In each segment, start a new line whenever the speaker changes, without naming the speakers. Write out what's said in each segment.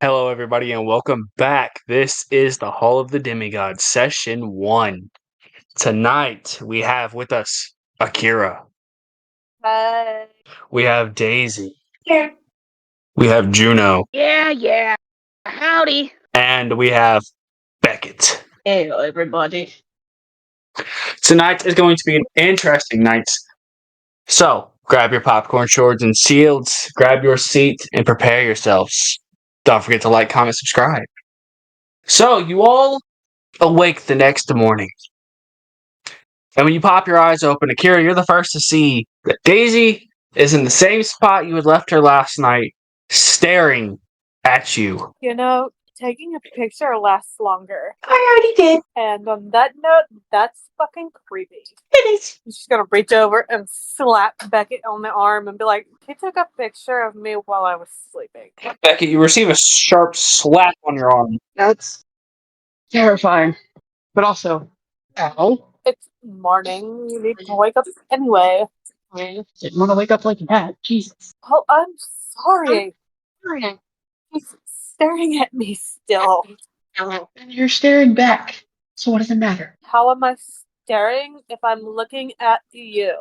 Hello, everybody, and welcome back. This is the Hall of the Demigods, Session 1. Tonight, we have with us Akira.
Hi.
We have Daisy. Yeah. We have Juno.
Yeah. Howdy.
And we have Beckett.
Hello, everybody.
Tonight is going to be an interesting night. So, grab your popcorn shorts and shields, grab your seat, and prepare yourselves. Don't forget to like, comment, subscribe. So, you all awake the next morning. And when you pop your eyes open, Akira, you're the first to see that Daisy is in the same spot you had left her last night, staring at you.
You know, taking a picture lasts longer.
I already did.
And on that note, that's fucking creepy.
It is.
I'm just gonna reach over and slap Beckett on the arm and be like, he took a picture of me while I was sleeping.
Beckett, you receive a sharp slap on your arm.
That's terrifying. But also, ow.
It's morning. You need to wake up anyway.
I didn't want to wake up like that. Jesus.
Oh, I'm sorry. He's staring at me still.
And you're staring back. So what does it matter?
How am I staring if I'm looking at you?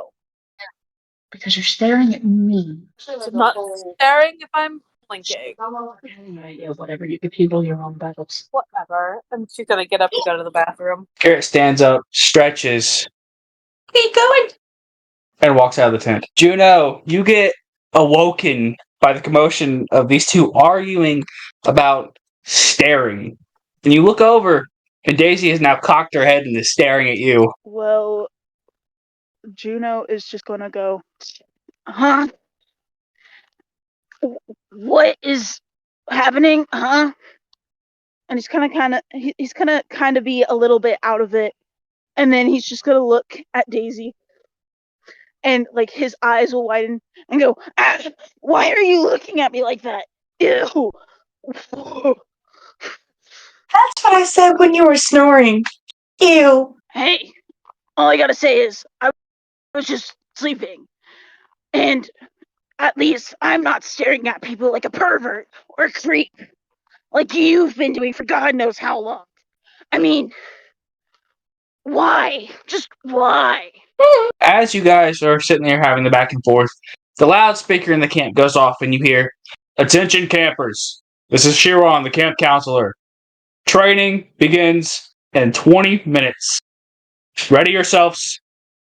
Because you're staring at me.
I'm not staring if I'm blinking.
Yeah, whatever. You can handle your own battles.
Whatever. And she's gonna get up and go to the bathroom.
Garrett stands up, stretches,
Keep going.
and walks out of the tent. Juno, you get awoken by the commotion of these two arguing about staring. And you look over, and Daisy has now cocked her head and is staring at you.
Well, Juno is just gonna go, huh? What is happening, huh? And he's gonna kind of be a little bit out of it, and then he's just gonna look at Daisy, and like his eyes will widen and go, ah, why are you looking at me like that? Ew.
That's what I said when you were snoring. Ew.
Hey, all I gotta say is I was just sleeping, and at least I'm not staring at people like a pervert or a creep, like you've been doing for God knows how long. I mean, why? Just why?
As you guys are sitting there having the back and forth, the loudspeaker in the camp goes off and you hear, "Attention campers, this is Chiron, the camp counselor. Training begins in 20 minutes. Ready yourselves,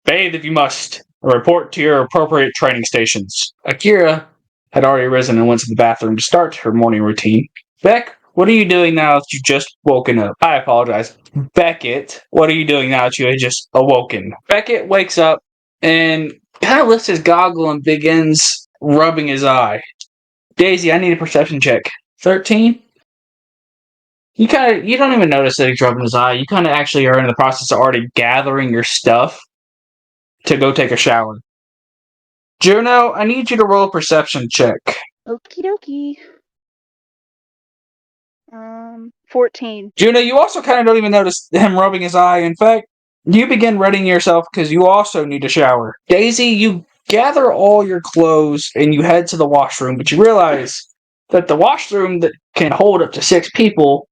bathe if you must, and report to your appropriate training stations." Akira had already risen and went to the bathroom to start her morning routine. Beck, what are you doing now that you've just woken up? I apologize. Beckett, what are you doing now that you had just awoken? Beckett wakes up and kind of lifts his goggle and begins rubbing his eye. Daisy, I need a perception check. 13? You don't even notice that he's rubbing his eye. You kind of actually are in the process of already gathering your stuff to go take a shower. Juno, I need you to roll a perception check.
Okie dokie. 14.
Juno, you also kind of don't even notice him rubbing his eye. In fact, you begin readying yourself because you also need a shower. Daisy, you gather all your clothes and you head to the washroom, but you realize that the washroom that can hold up to 6 people,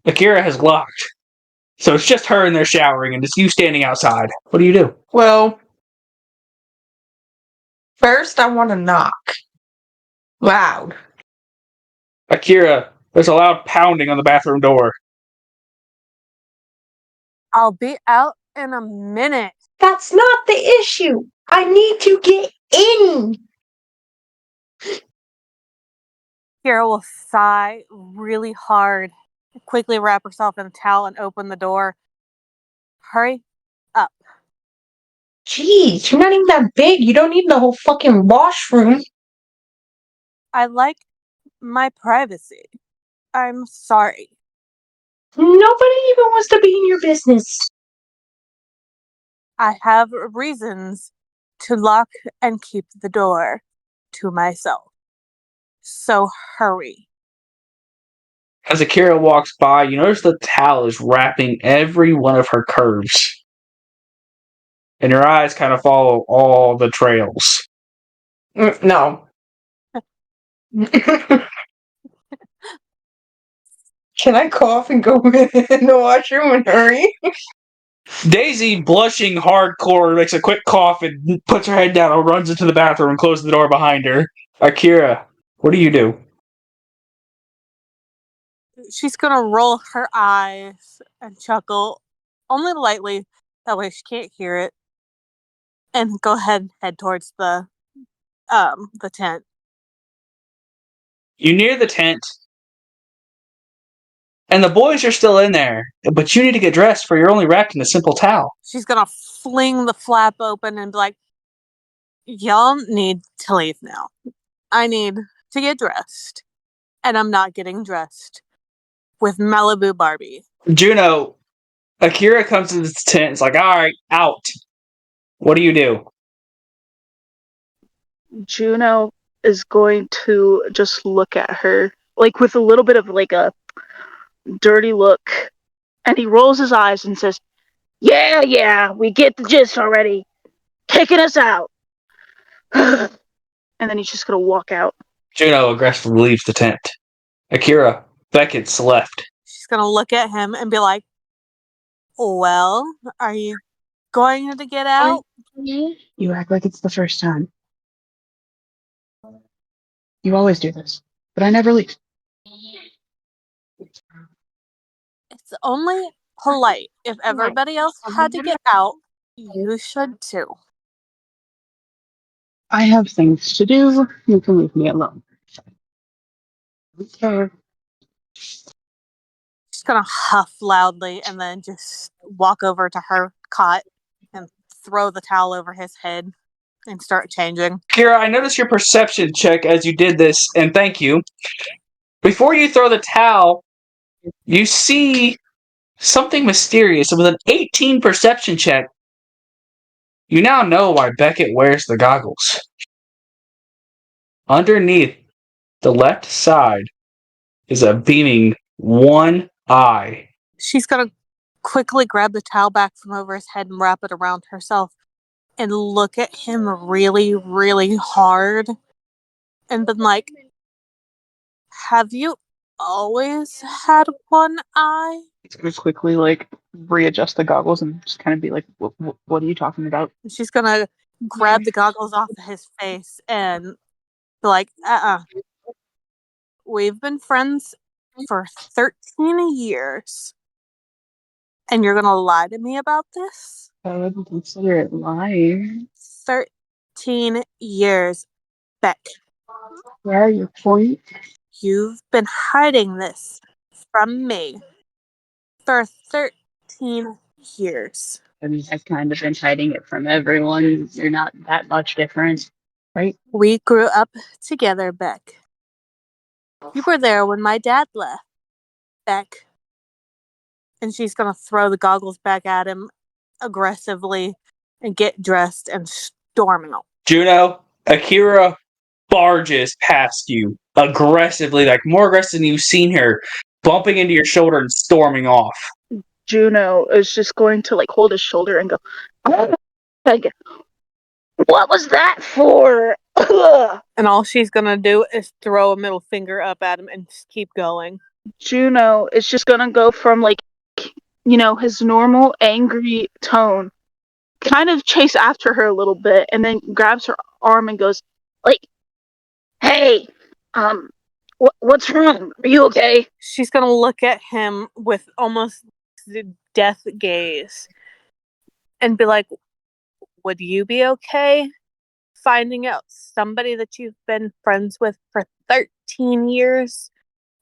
Akira has locked. So it's just her in there showering and it's you standing outside. What do?
Well, first I want to knock. Loud.
Akira, there's a loud pounding on the bathroom door.
I'll be out in a minute.
That's not the issue. I need to get in.
Kira will sigh really hard, quickly wrap herself in a towel and open the door. Hurry up.
Jeez, you're not even that big. You don't need the whole fucking washroom.
I like my privacy. I'm sorry.
Nobody even wants to be in your business.
I have reasons to lock and keep the door to myself. So hurry.
As Akira walks by, you notice the towel is wrapping every one of her curves. And your eyes kind of follow all the trails.
No. Can I cough and go in the washroom and hurry?
Daisy, blushing hardcore, makes a quick cough and puts her head down and runs into the bathroom and closes the door behind her. Akira, what do you do?
She's gonna roll her eyes and chuckle, only lightly, that way she can't hear it, and go ahead and head towards the tent.
You near the tent, and the boys are still in there, but you need to get dressed for you're only wrapped in a simple towel.
She's gonna fling the flap open and be like, y'all need to leave now. I need to get dressed. And I'm not getting dressed with Malibu Barbie.
Juno, Akira comes to the tent, it's like, alright, out. What do you do?
Juno is going to just look at her, like with a little bit of like a dirty look, and he rolls his eyes and says, yeah, we get the gist already. Kicking us out. And then he's just gonna walk out.
Juno aggressively leaves the tent. Akira, Beckett's left.
She's gonna look at him and be like, well, are you going to get out?
You act like it's the first time. You always do this, but I never leave.
It's only polite. If everybody else had to get out, you should too.
I have things to do. You can leave me alone. Okay.
She's gonna huff loudly and then just walk over to her cot and throw the towel over his head and start changing.
Akira, I noticed your perception check as you did this, and thank you. Before you throw the towel, you see something mysterious. With an 18 perception check, you now know why Beckett wears the goggles. Underneath the left side is a beaming one eye.
She's gonna quickly grab the towel back from over his head and wrap it around herself and look at him really, really hard and been like, have you always had one eye?
Just quickly, like, readjust the goggles and just kind of be like, what are you talking about?
And she's gonna grab the goggles off of his face and be like, we've been friends for 13 years. And you're gonna lie to me about this?
I wouldn't consider it lying.
13 years, Beck.
Yeah, your point.
You've been hiding this from me for 13 years.
I mean, I've kind of been hiding it from everyone. You're not that much different, right?
We grew up together, Beck. You were there when my dad left, Beck. And she's gonna throw the goggles back at him aggressively and get dressed and storm out.
Juno, Akira barges past you aggressively, like more aggressive than you've seen her, bumping into your shoulder and storming off.
Juno is just going to like hold his shoulder and go, like, what was that for?
And all she's gonna do is throw a middle finger up at him and just keep going.
Juno is just gonna go from like, you know, his normal angry tone, kind of chase after her a little bit, and then grabs her arm and goes, like, hey, what's wrong? Are you okay?
She's gonna look at him with almost the death gaze and be like, would you be okay finding out somebody that you've been friends with for 13 years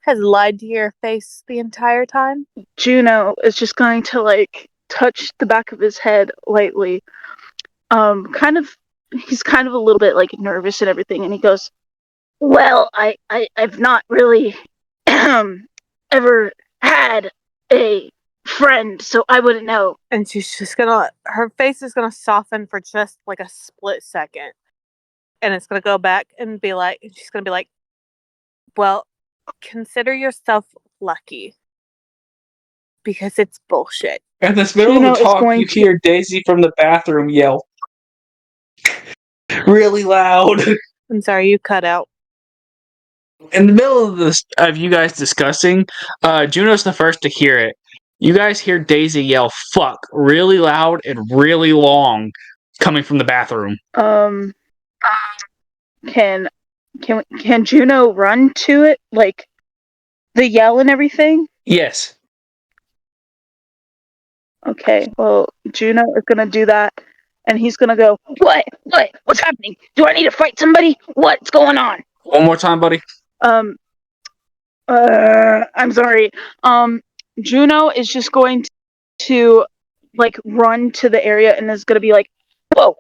has lied to your face the entire time?
Juno is just going to like touch the back of his head lightly. He's kind of a little bit like nervous and everything, and he goes, well, I've not really ever had a friend, so I wouldn't know.
And she's just gonna, her face is gonna soften for just like a split second. And it's gonna go back and be like, she's gonna be like, well, consider yourself lucky. Because it's bullshit.
In this middle
Juno
of the
is
talk,
going
you
to-
hear Daisy from the bathroom yell really loud.
I'm sorry, you cut out.
In the middle of this, of you guys discussing, Juno's the first to hear it. You guys hear Daisy yell "fuck" really loud and really long, coming from the bathroom.
Can Juno run to it, like the yell and everything?
Yes.
Okay, well, Juno is gonna do that, and he's gonna go, What? What's happening? Do I need to fight somebody? What's going on?
One more time, buddy.
I'm sorry. Juno is just going to, like, run to the area and is gonna be like, Whoa,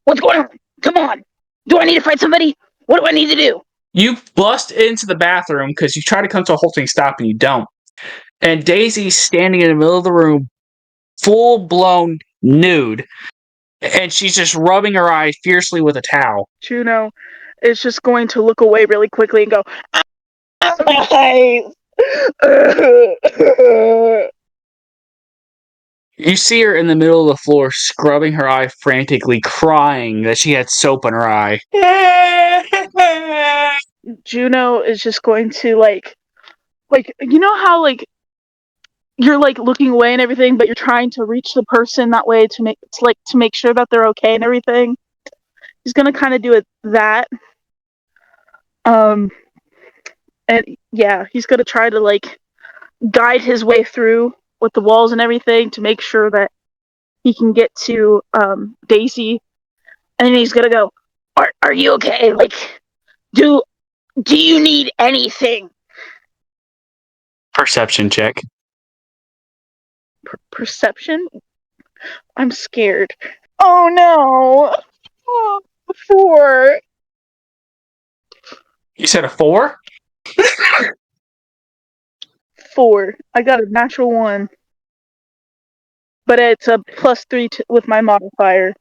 what's going on? Come on. Do I need to fight somebody? What do I need to do?
You bust into the bathroom because you try to come to a halting stop and you don't. And Daisy's standing in the middle of the room, full-blown nude, and she's just rubbing her eyes fiercely with a towel.
Juno is just going to look away really quickly and go, my eyes.
You see her in the middle of the floor, scrubbing her eye frantically, crying that she had soap in her eye.
Juno is just going to like you know how like you're like looking away and everything, but you're trying to reach the person that way to make sure that they're okay and everything. He's gonna kind of do it that. And yeah, he's gonna try to like guide his way through with the walls and everything to make sure that he can get to Daisy. And then he's gonna go, Are you okay? Like, do you need anything?
Perception check.
Perception? I'm scared. Oh no! 4.
You said a 4?
4. I got a natural 1. But it's a +3 with my modifier.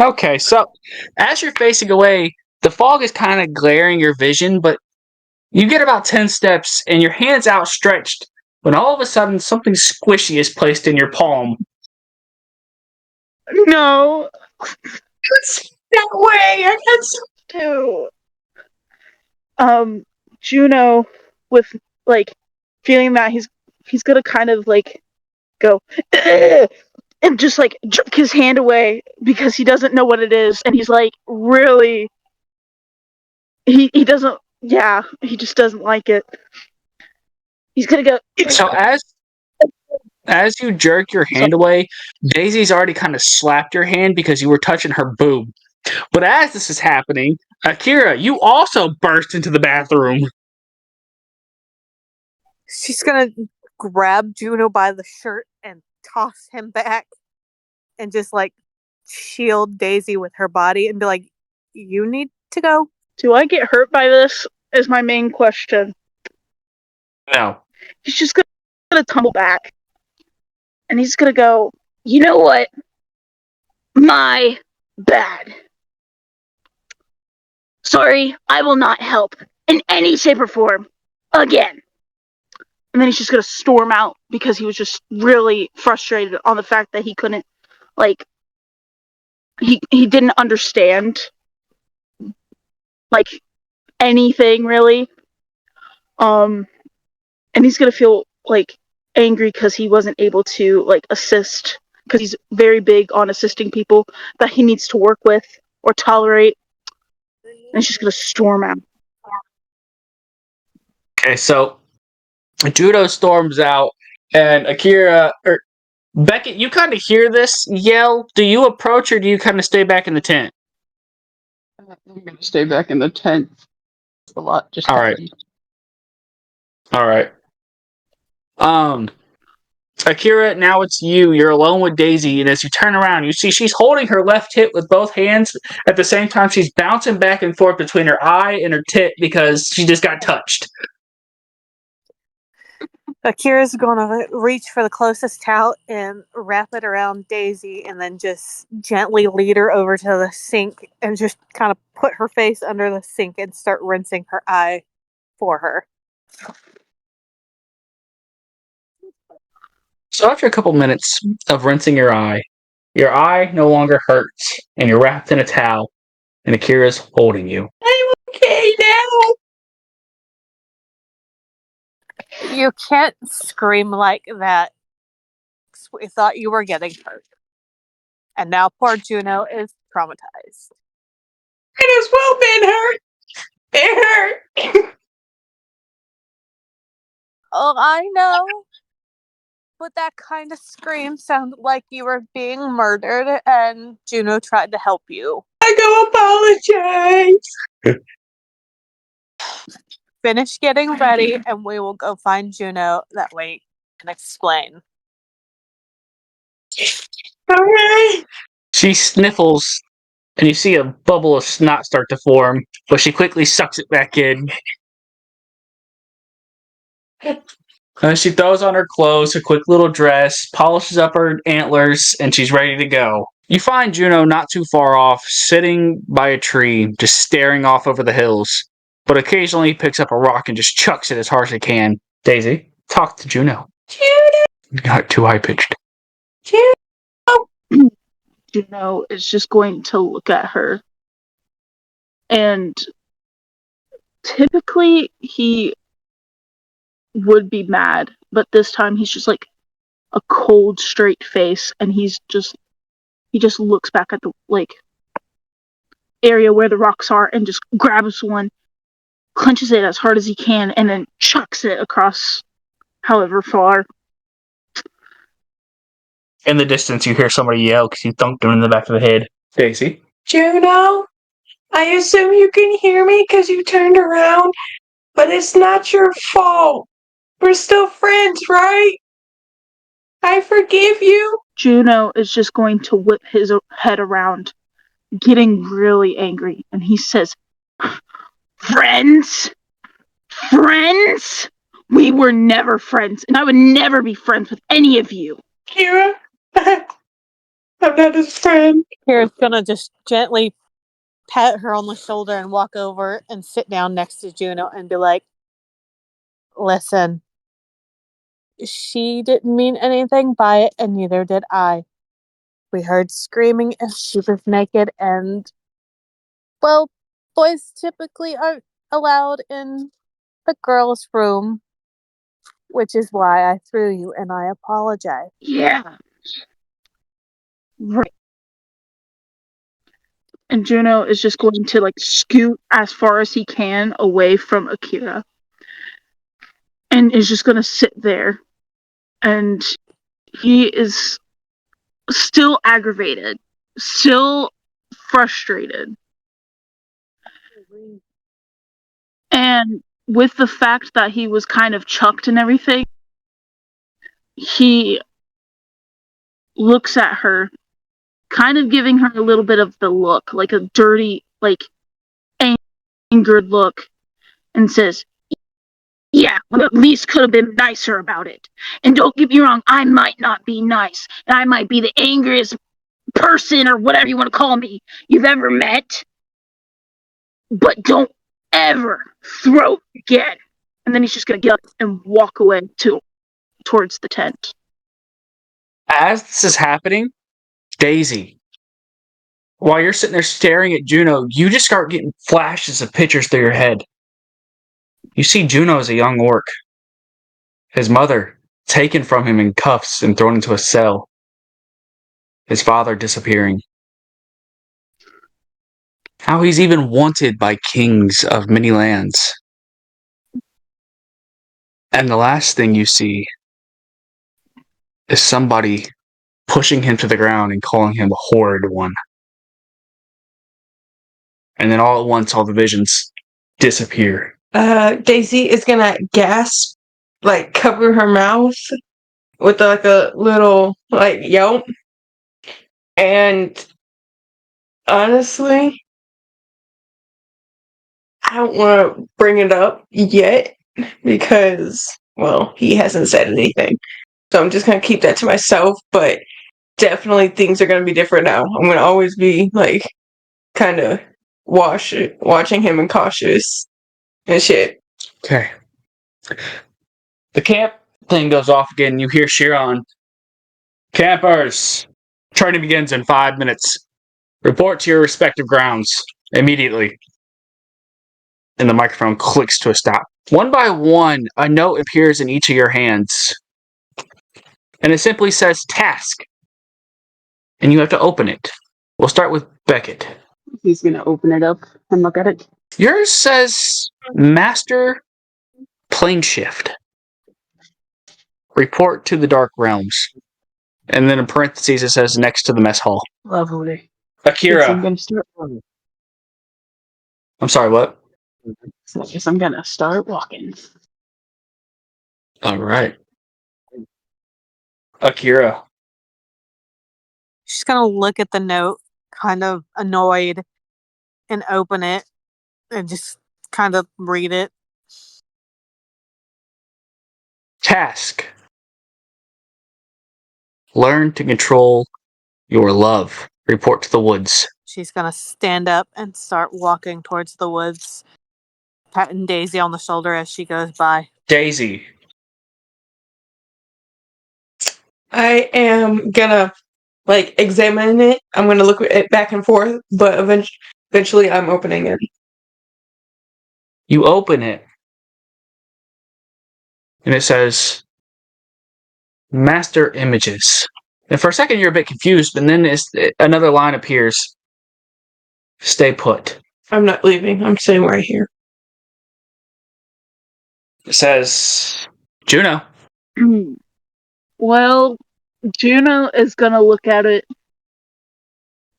Okay, so as you're facing away, the fog is kind of glaring your vision, but you get about 10 steps and your hand's outstretched when all of a sudden something squishy is placed in your palm.
No!
That way! I got so
Too. Juno, with like feeling that he's gonna kind of like go and just like jerk his hand away because he doesn't know what it is, and he's like really he doesn't he just doesn't like it. He's gonna go.
So as you jerk your hand away, Daisy's already kind of slapped your hand because you were touching her boob. But as this is happening, Akira, you also burst into the bathroom.
She's gonna grab Juno by the shirt and toss him back and just like shield Daisy with her body and be like, you need to go.
Do I get hurt by this? Is my main question.
No.
He's just gonna tumble back. And he's gonna go, you know what? My bad. Sorry, I will not help in any shape or form again. And then he's just gonna storm out because he was just really frustrated on the fact that he couldn't, like, he didn't understand, like, anything really. And he's gonna feel like angry because he wasn't able to like assist, because he's very big on assisting people that he needs to work with or tolerate. And he's just gonna storm out.
Okay, so Judo storms out, and Akira, or Beckett, you kind of hear this yell. Do you approach, or do you kind of stay back in the tent?
I'm gonna stay back in the tent. A lot just
All right. All right. Akira, now it's you. You're alone with Daisy, and as you turn around, you see she's holding her left hip with both hands. At the same time, she's bouncing back and forth between her eye and her tit because she just got touched.
Akira's gonna reach for the closest towel and wrap it around Daisy and then just gently lead her over to the sink and just kind of put her face under the sink and start rinsing her eye for her.
So after a couple minutes of rinsing your eye no longer hurts, and you're wrapped in a towel, and Akira's holding you.
I'm okay now.
You can't scream like that. We thought you were getting hurt. And now poor Juno is traumatized.
It has well been hurt. It hurt.
Oh, I know. But that kind of scream sounded like you were being murdered, and Juno tried to help you.
I go apologize.
Finish getting ready, and we will go find Juno. That way, you can explain.
Okay.
She sniffles, and you see a bubble of snot start to form, but she quickly sucks it back in. She throws on her clothes, a quick little dress, polishes up her antlers, and she's ready to go. You find Juno not too far off, sitting by a tree, just staring off over the hills. But occasionally he picks up a rock and just chucks it as hard as he can. Daisy, talk to Juno.
Juno.
Not too high pitched.
Juno.
Juno is just going to look at her. And typically he would be mad, but this time he's just like a cold, straight face, and he just looks back at the area where the rocks are and just grabs one, clenches it as hard as he can, and then chucks it across however far.
In the distance, you hear somebody yell because you thunked him in the back of the head. Daisy?
Juno, I assume you can hear me because you turned around, but it's not your fault. We're still friends, right? I forgive you.
Juno is just going to whip his head around, getting really angry, and he says, Friends? Friends? We were never friends, and I would never be friends with any of you.
Kira, I'm not his friend.
Kira's gonna just gently pat her on the shoulder and walk over and sit down next to Juno and be like, listen, she didn't mean anything by it, and neither did I. We heard screaming and she was naked, and, well, boys typically aren't allowed in the girls' room, which is why I threw you, and I apologize.
Yeah. Right. And Juno is just going to scoot as far as he can away from Akira. And is just going to sit there. And he is still aggravated, still frustrated. And with the fact that he was kind of chucked and everything, he looks at her, kind of giving her a little bit of the look, like a dirty, angered look, and says, yeah, well, at least could have been nicer about it. And don't get me wrong, I might not be nice, and I might be the angriest person, or whatever you want to call me, you've ever met. But don't ever throw again. And then he's just going to get up and walk away towards the tent.
As this is happening, Daisy, while you're sitting there staring at Juno, you just start getting flashes of pictures through your head. You see Juno as a young orc. His mother taken from him in cuffs and thrown into a cell. His father disappearing. How he's even wanted by kings of many lands. And the last thing you see is somebody pushing him to the ground and calling him a horrid one. And then all at once, all the visions disappear.
Daisy is gonna gasp, cover her mouth with a little yelp. And honestly, I don't want to bring it up yet because, well, he hasn't said anything. So I'm just gonna keep that to myself. But definitely things are gonna be different now. I'm gonna always be kind of watching him and cautious and shit.
Okay. The camp thing goes off again. You hear Chiron. Campers! Training begins in 5 minutes. Report to your respective grounds immediately. and the microphone clicks to a stop. One by one, a note appears in each of your hands. And it simply says task. And you have to open it. We'll start with Beckett.
He's gonna open it up and look at it.
Yours says Master Plane Shift. Report to the Dark Realms. And then in parentheses it says next to the mess hall.
Lovely.
Akira.
I'm gonna start walking.
I'm sorry, what?
So I guess I'm gonna start walking.
Alright. Akira.
She's gonna look at the note, kind of annoyed, and open it and just kind of read it.
Task. Learn to control your love. Report to the woods.
She's gonna stand up and start walking towards the woods, patting Daisy on the shoulder as she goes by.
Daisy.
I am gonna examine it. I'm gonna look at it back and forth, but eventually I'm opening it.
You open it. And it says Master Images. And for a second you're a bit confused, but then another line appears. Stay put.
I'm not leaving. I'm staying right here.
It says Juno.
Well, Juno is gonna look at it,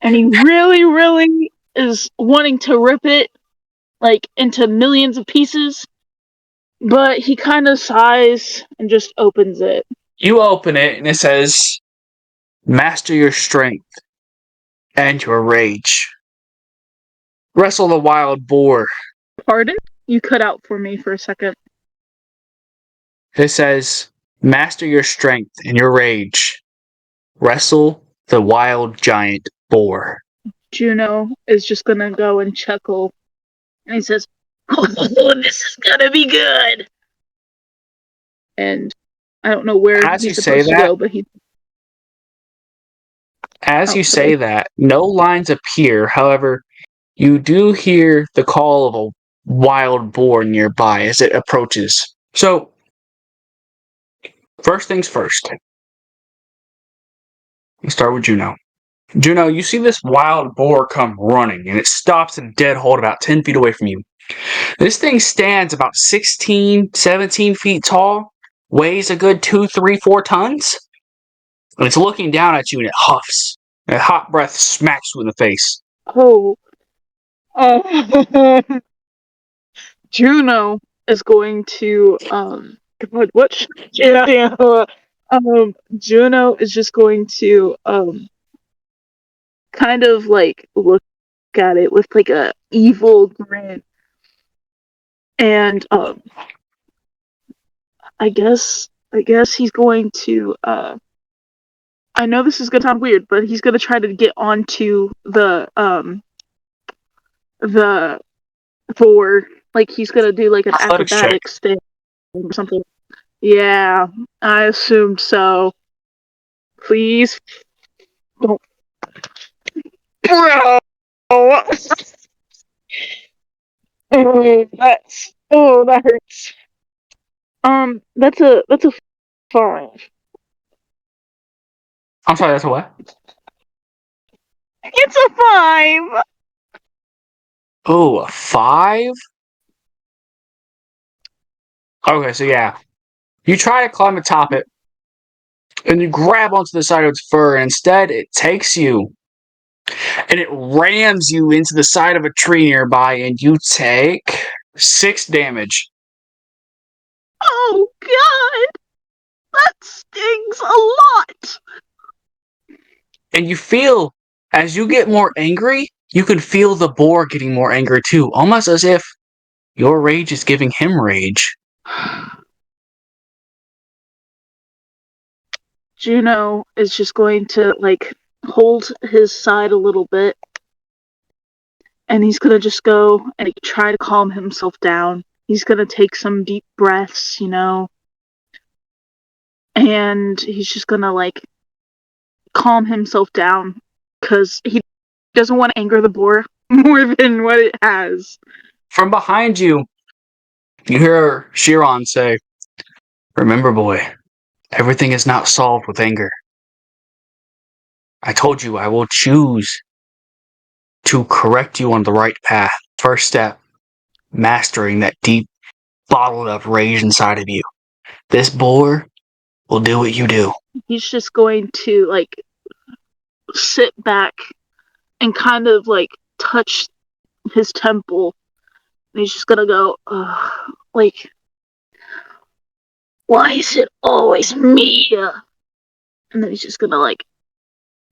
and he really, really is wanting to rip it into millions of pieces, but he kind of sighs and just opens it.
You open it and it says master your strength and your rage. Wrestle the wild boar.
Pardon? You cut out for me for a second.
It says master your strength and your rage. Wrestle the wild giant boar.
Juno is just gonna go and chuckle, and he says, "Oh, this is gonna be good." And I don't know where
As you
he's
say
supposed to
that-
go, but he.
As you
sorry.
say that, no lines appear. However, you do hear the call of a wild boar nearby as it approaches. So, first things first. Let's start with Juno. Juno, you see this wild boar come running, and it stops in a dead halt about 10 feet away from you. This thing stands about 16, 17 feet tall, weighs a good 2, 3, 4 tons, and it's looking down at you and it huffs. And a hot breath smacks you in the face.
Oh. Juno is going to God, what should I do? Juno is just going to kind of look at it with a evil grin, and I guess he's going to I know this is gonna sound weird, but he's gonna try to get onto the board. He's gonna do an
Athletics check.
acrobatics thing or something. Yeah, I assumed so. Please don't. Bro! That hurts. That's a 5.
I'm sorry, that's a what?
It's a 5.
Oh, a 5? Okay, so yeah. You try to climb atop it, and you grab onto the side of its fur, and instead it takes you, and it rams you into the side of a tree nearby, and you take 6 damage.
Oh God, that stings a lot.
And you feel, as you get more angry, you can feel the boar getting more angry too, almost as if your rage is giving him rage.
Juno is just going to hold his side a little bit, and he's gonna just go and try to calm himself down. He's gonna take some deep breaths, and he's just gonna calm himself down because he doesn't want to anger the boar more than what it has.
From behind you, you hear Chiron say, "Remember, boy, everything is not solved with anger. I told you I will choose to correct you on the right path. First step, mastering that deep, bottled up rage inside of you. This boar will do what you do."
He's just going to like sit back and kind of like touch his temple. And he's just gonna go, like, why is it always me? And then he's just gonna like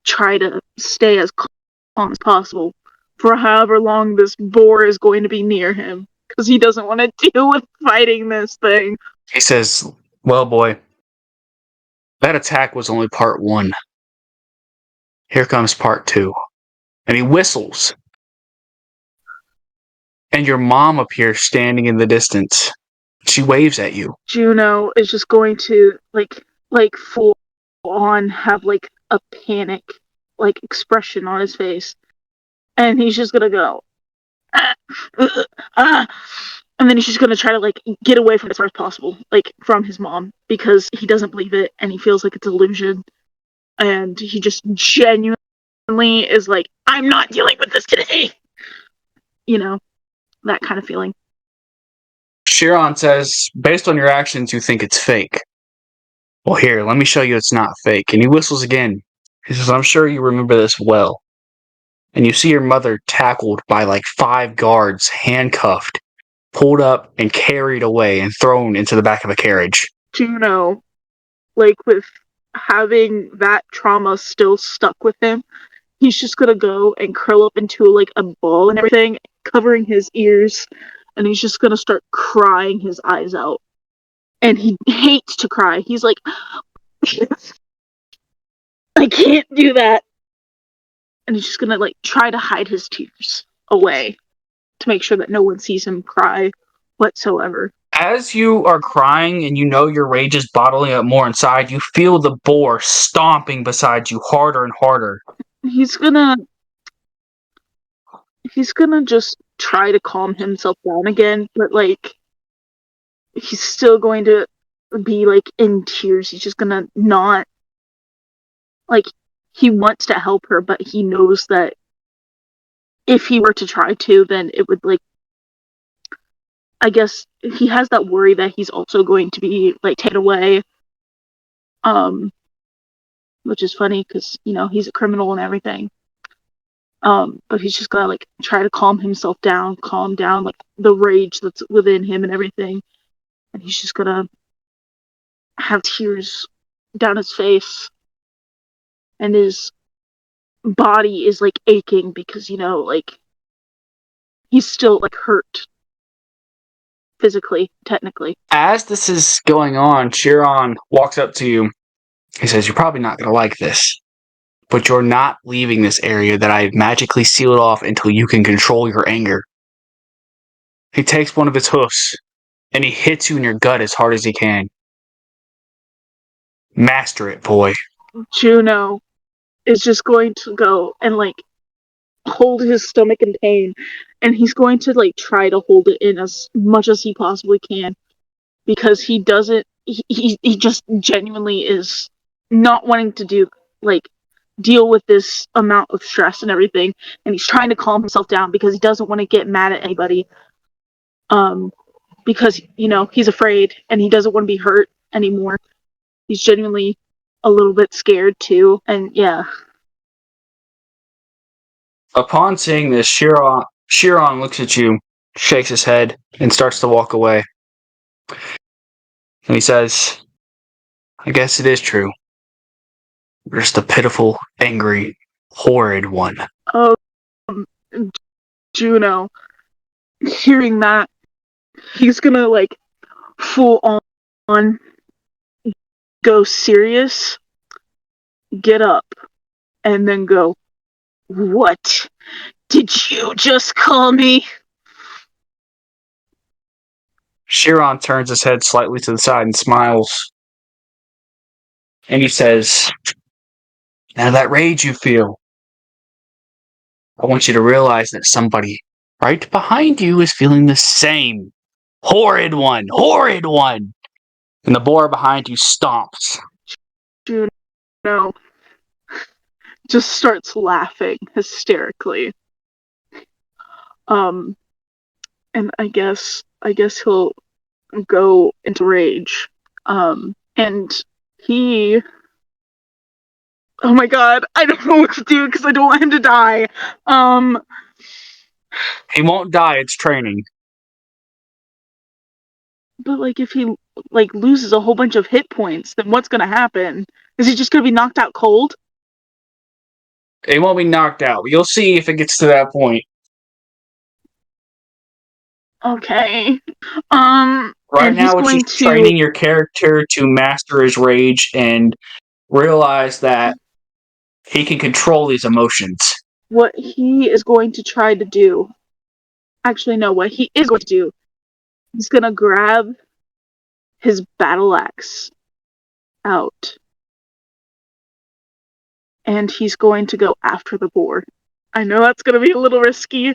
try to stay as calm as possible for however long this boar is going to be near him, because he doesn't want to deal with fighting this thing.
He says, "Well, boy, that attack was only part 1. Here comes part 2. And he whistles. And your mom appears standing in the distance. She waves at you.
Juno is just going to like full on have like a panic like expression on his face, and he's just gonna go ah, and then he's just gonna try to like get away from it as far as possible, like from his mom, because he doesn't believe it and he feels like it's illusion, and he just genuinely is like, I'm not dealing with this today, you know, that kind of feeling.
Chiron says, "Based on your actions, you think it's fake. Well, here, let me show you it's not fake." And he whistles again. He says, "I'm sure you remember this well." And you see your mother tackled by like 5 guards, handcuffed, pulled up, and carried away and thrown into the back of a carriage.
Juno, like with having that trauma still stuck with him, he's just gonna go and curl up into like a ball and everything, covering his ears, and he's just gonna start crying his eyes out. And he hates to cry. He's like, I can't do that. And he's just gonna like try to hide his tears away to make sure that no one sees him cry whatsoever.
As you are crying and you know your rage is bottling up more inside, you feel the boar stomping beside you harder and harder.
He's gonna just try to calm himself down again, but like he's still going to be like in tears. He's just gonna not, like, he wants to help her, but he knows that if he were to try to, then it would like, I guess he has that worry that he's also going to be like taken away, which is funny because, you know, he's a criminal and everything. But he's just gonna like try to calm himself down, calm down like the rage that's within him and everything, and he's just gonna have tears down his face, and his body is like aching because, you know, like he's still like hurt physically, technically.
As this is going on, Chiron walks up to you. He says, "You're probably not going to like this, but you're not leaving this area that I've magically sealed off until you can control your anger." He takes one of his hoofs and he hits you in your gut as hard as he can. Master it, boy.
Juno is just going to go and like hold his stomach in pain, and he's going to like try to hold it in as much as he possibly can, because he doesn't he just genuinely is not wanting to do like deal with this amount of stress and everything, and he's trying to calm himself down because he doesn't want to get mad at anybody, because, you know, he's afraid and he doesn't want to be hurt anymore. He's genuinely a little bit scared too, and yeah.
Upon seeing this, Chiron looks at you, shakes his head, and starts to walk away. And he says, "I guess it is true. You're just a pitiful, angry, horrid one."
Juno, hearing that, he's gonna like full on go serious, get up, and then go, what did you just call me?
Chiron turns his head slightly to the side and smiles. And he says, "Now that rage you feel, I want you to realize that somebody right behind you is feeling the same. Horrid one! Horrid one! And the boar behind you stomps.
Juno just starts laughing hysterically. And I guess he'll go into rage. And he, oh my god, I don't know what to do because I don't want him to die.
He won't die, it's training.
But like if he like loses a whole bunch of hit points, then what's gonna happen? Is he just gonna be knocked out cold?
He won't be knocked out. You'll see if it gets to that point.
Okay.
Right
and
now,
he's
it's
going
just
to
training your character to master his rage and realize that he can control these emotions.
what he is going to try to do. Actually, no, what he is going to do. He's gonna grab his battle axe out. And he's going to go after the boar. I know that's gonna be a little risky,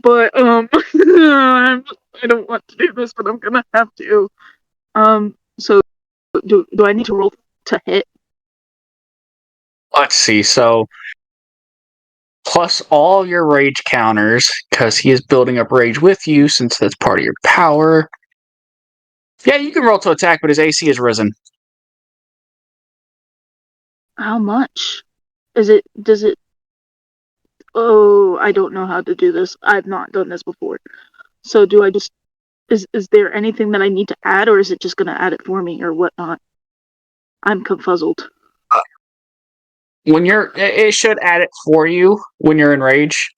but I don't want to do this, but I'm gonna have to. So do I need to roll to hit?
Let's see, so plus all your rage counters, because he is building up rage with you, since that's part of your power. Yeah, you can roll to attack, but his AC is risen.
How much? Does it oh, I don't know how to do this. I've not done this before. So do I just is there anything that I need to add, or is it just gonna add it for me or whatnot? I'm confuzzled.
It should add it for you when you're in rage.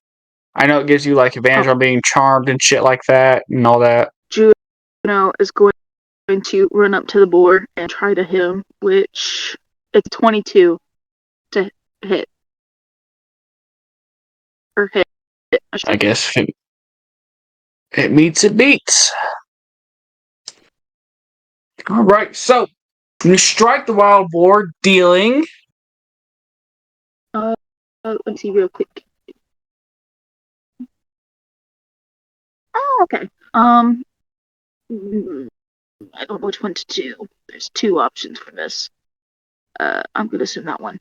I know it gives you like advantage on being charmed and shit like that and all that.
Juno is going to run up to the boar and try to hit him, which it's 22 to hit. Or hit.
I guess it meets, it beats. Alright, so you strike the wild boar, dealing.
Let me see real quick. Oh, okay. I don't know which one to do. There's two options for this. I'm gonna assume that one.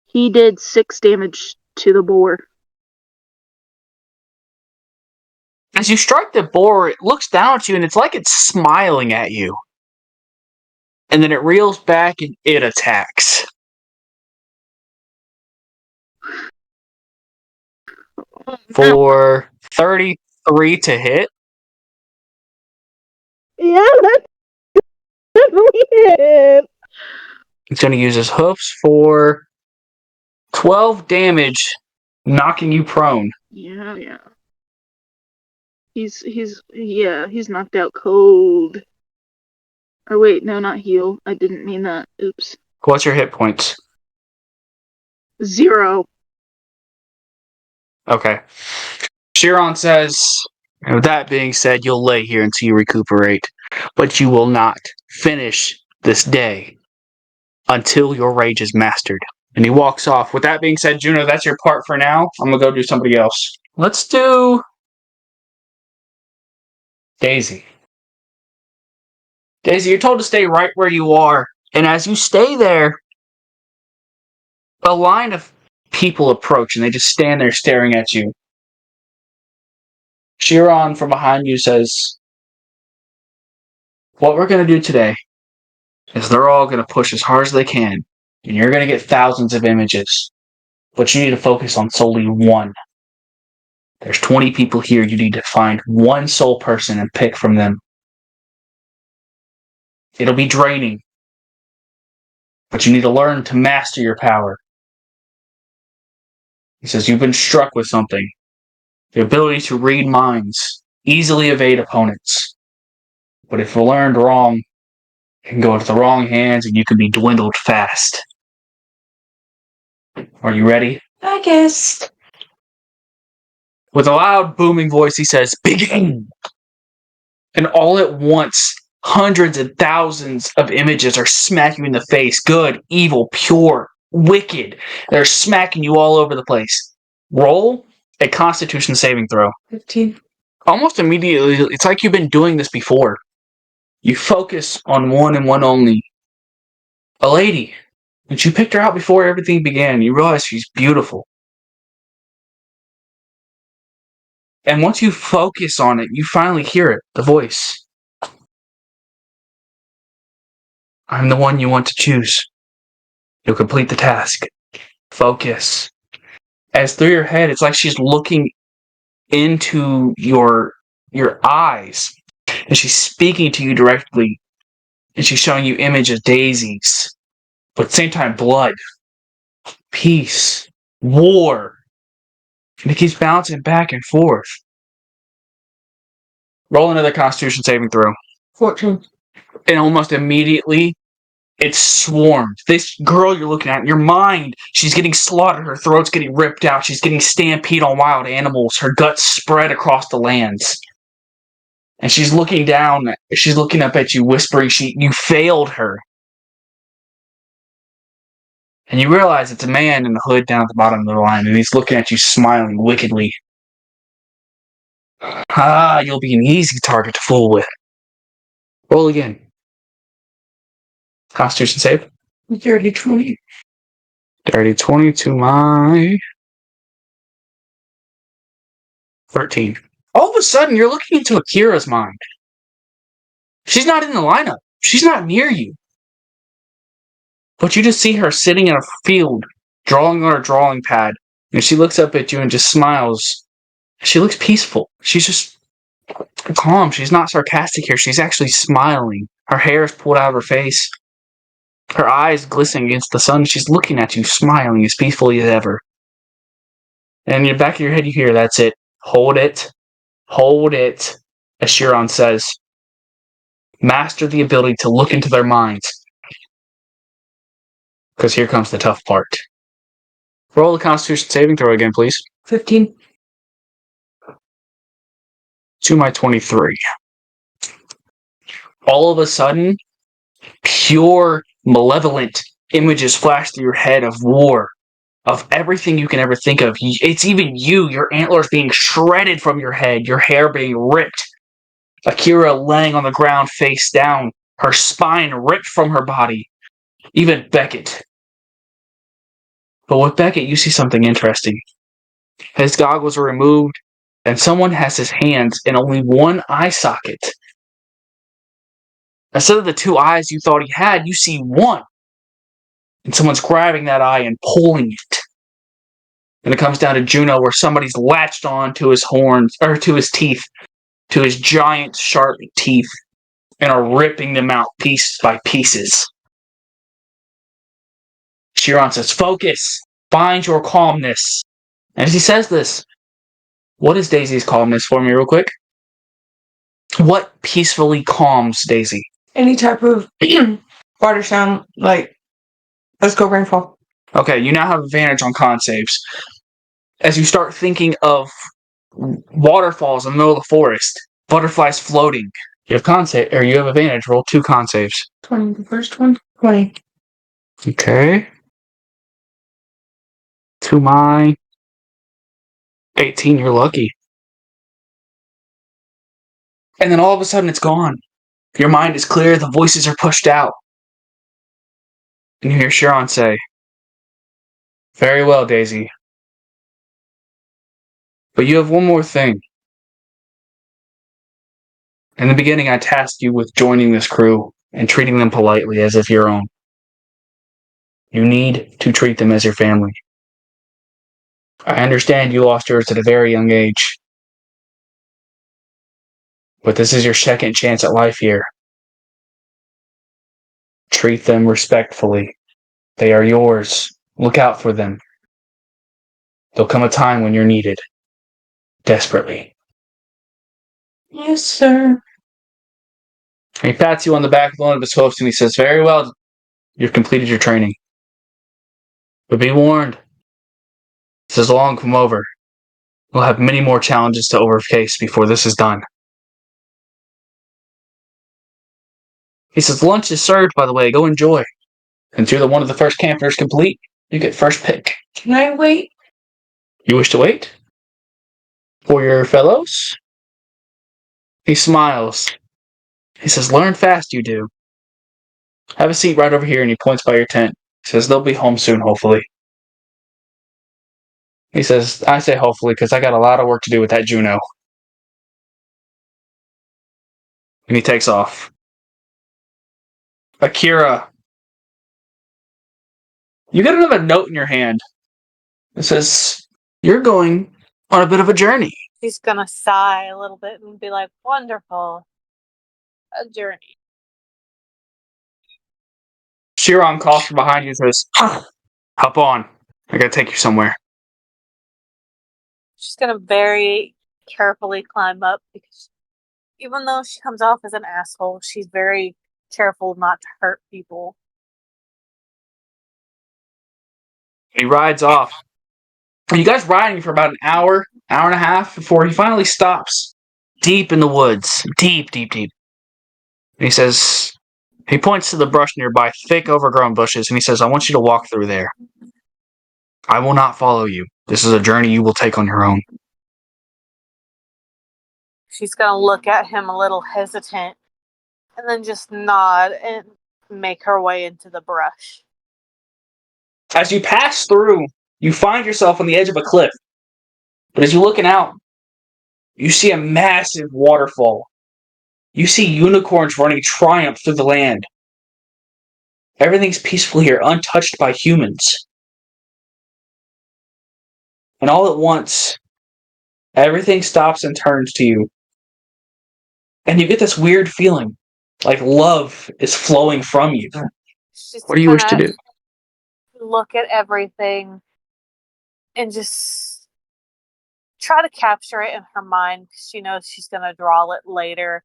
He did 6 damage to the boar.
As you strike the boar, it looks down at you and it's like it's smiling at you. And then it reels back and it attacks. For 33 to hit.
Yeah, that's definitely it.
He's going to use his hoofs for 12 damage, knocking you prone.
Yeah. He's knocked out cold. Or wait, no, not heal. I didn't mean that. Oops.
What's your hit points?
0.
Okay. Chiron says, with that being said, you'll lay here until you recuperate, but you will not finish this day until your rage is mastered. And he walks off. With that being said, Juno, that's your part for now. I'm going to go do somebody else. Let's do Daisy. Daisy, you're told to stay right where you are. And as you stay there, a line of people approach and they just stand there staring at you. Chiron from behind you says, what we're going to do today is they're all going to push as hard as they can. And you're going to get thousands of images. But you need to focus on solely one. There's 20 people here. You need to find one sole person and pick from them. It'll be draining. But you need to learn to master your power. He says, you've been struck with something. The ability to read minds, easily evade opponents. But if learned wrong, it can go into the wrong hands and you can be dwindled fast. Are you ready?
I guess.
With a loud, booming voice, he says, begin! And all at once, hundreds and thousands of images are smacking you in the face. Good, evil, pure, wicked. They're smacking you all over the place. Roll a Constitution saving throw.
15.
Almost immediately, it's like you've been doing this before. You focus on one and one only. A lady. And you picked her out before everything began. You realize she's beautiful. And once you focus on it, you finally hear it, the voice. I'm the one you want to choose. You'll complete the task. Focus. As through your head, it's like she's looking into your eyes. And she's speaking to you directly. And she's showing you images of daisies. But at the same time, blood. Peace. War. And it keeps bouncing back and forth. Roll another Constitution saving throw.
14.
And almost immediately, it's swarmed. This girl you're looking at, in your mind, she's getting slaughtered. Her throat's getting ripped out. She's getting stampeded on wild animals. Her guts spread across the lands. And she's looking down. She's looking up at you, whispering, you failed her. And you realize it's a man in the hood down at the bottom of the line, and he's looking at you, smiling wickedly. Ah, you'll be an easy target to fool with. Roll again. Constitution save.
Dirty 20.
Dirty 20 to my 13. All of a sudden, you're looking into Akira's mind. She's not in the lineup. She's not near you. But you just see her sitting in a field, drawing on her drawing pad, and she looks up at you and just smiles. She looks peaceful. She's just calm. She's not sarcastic here. She's actually smiling. Her hair is pulled out of her face. Her eyes glistening against the sun. She's looking at you, smiling as peacefully as ever. And in the back of your head, you hear, that's it. Hold it. Hold it. As Chiron says. Master the ability to look into their minds. Because here comes the tough part. Roll the Constitution saving throw again, please.
15.
To my 23. All of a sudden, pure, malevolent images flash through your head of war, of everything you can ever think of. It's even you, your antlers being shredded from your head, your hair being ripped. Akira laying on the ground face down, her spine ripped from her body. Even Beckett. But with Beckett, you see something interesting. His goggles are removed, and someone has his hands in only one eye socket. Instead of the two eyes you thought he had, you see one. And someone's grabbing that eye and pulling it. And it comes down to Juno, where somebody's latched on to his horns, or to his teeth, to his giant, sharp teeth, and are ripping them out piece by pieces. Chiron says, focus! Find your calmness! And as he says this, what is Daisy's calmness for me real quick? What peacefully calms Daisy?
Any type of water sound, like, let's go rainfall.
Okay, you now have advantage on con saves. As you start thinking of waterfalls in the middle of the forest, butterflies floating, you have you have advantage. Roll 2 con saves.
20, the first one. 20.
Okay. To my 18, you're lucky. And then all of a sudden it's gone. Your mind is clear, the voices are pushed out. And you hear Chiron say, very well, Daisy. But you have one more thing. In the beginning, I tasked you with joining this crew and treating them politely as if your own. You need to treat them as your family. I understand you lost yours at a very young age. But this is your second chance at life here. Treat them respectfully. They are yours. Look out for them. There'll come a time when you're needed. Desperately.
Yes, sir.
And he pats you on the back with one of his hoofs and he says, very well, you've completed your training. But be warned, this is long from over. We'll have many more challenges to overcase before this is done. He says, lunch is served, by the way. Go enjoy. Since you're one of the first campers complete, you get first pick.
Can I wait?
You wish to wait? for your fellows? He smiles. He says, learn fast, you do. Have a seat right over here, and he points by your tent. He says, they'll be home soon, hopefully. He says, I say hopefully because I got a lot of work to do with that Juno. And he takes off. Akira, you get another note in your hand. It says, you're going on a bit of a journey.
She's gonna sigh a little bit and be like, wonderful. A journey.
Chiron calls from behind you and says, hop on. I gotta take you somewhere.
She's gonna very carefully climb up because even though she comes off as an asshole, she's very careful not to hurt people.
He rides off. And you guys riding for about an hour and a half before he finally stops deep in the woods. Deep. And he says, he points to the brush nearby, thick overgrown bushes, and he says, I want you to walk through there. I will not follow you. This is a journey you will take on your own.
She's gonna look at him a little hesitant and then just nod and make her way into the brush.
As you pass through, you find yourself on the edge of a cliff. But as you're looking out, you see a massive waterfall. You see unicorns running triumph through the land. Everything's peaceful here, untouched by humans. And all at once, everything stops and turns to you. And you get this weird feeling, like love is flowing from you.
She's
What do you wish to do?
Look at everything and just try to capture it in her mind because she knows she's going to draw it later.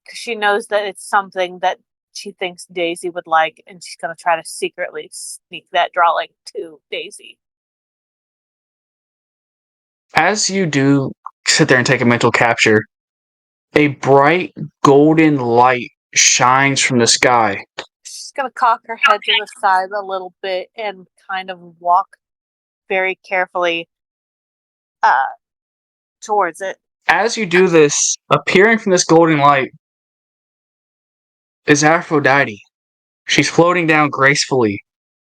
Because she knows that it's something that she thinks Daisy would like, and she's going to try to secretly sneak that drawing to Daisy.
As you do sit there and take a mental capture, a bright golden light shines from the sky.
She's going to cock her head to the side a little bit and kind of walk very carefully towards it.
As you do this, appearing from this golden light is Aphrodite. She's floating down gracefully,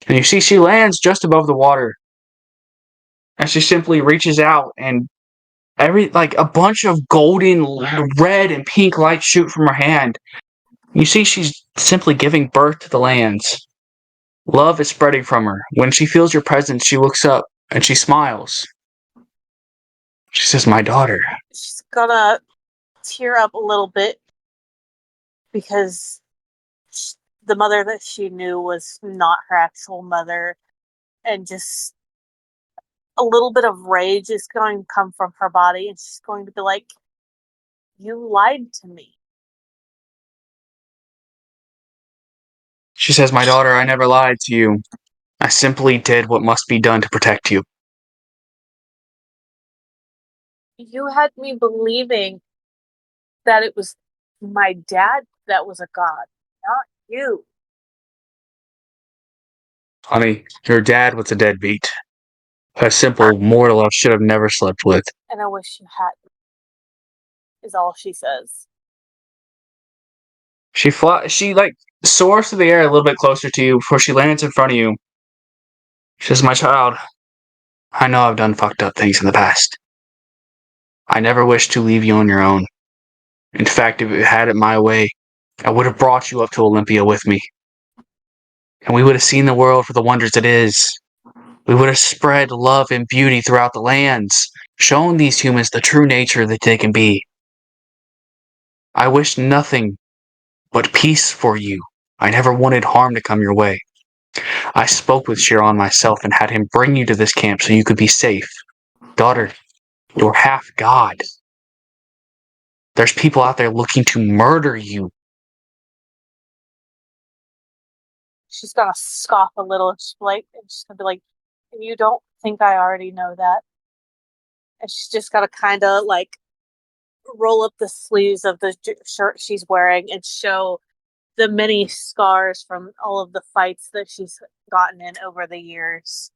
and you see she lands just above the water. And she simply reaches out, and a bunch of golden, red, and pink lights shoot from her hand. You see she's simply giving birth to the lands. Love is spreading from her. When she feels your presence, she looks up and she smiles. She says, my daughter.
She's gonna tear up a little bit because the mother that she knew was not her actual mother, and just a little bit of rage is going to come from her body, and she's going to be like, you lied to me.
She says, my daughter, I never lied to you. I simply did what must be done to protect you.
You had me believing that it was my dad that was a god, not you.
Honey, your dad was a deadbeat. A simple mortal I should have never slept with.
And I wish you hadn't, is all she says.
She soars through the air a little bit closer to you before she lands in front of you. She says, my child, I know I've done fucked up things in the past. I never wished to leave you on your own. In fact, if it had it my way, I would have brought you up to Olympia with me. And we would have seen the world for the wonders it is. We would have spread love and beauty throughout the lands, shown these humans the true nature that they can be. I wished nothing but peace for you. I never wanted harm to come your way. I spoke with Chiron myself and had him bring you to this camp so you could be safe. Daughter, you're half god. There's people out there looking to murder you.
She's gonna scoff a little, and she's gonna be like, you don't think I already know that? And she's just gonna kind of like roll up the sleeves of the shirt she's wearing and show the many scars from all of the fights that she's gotten in over the years.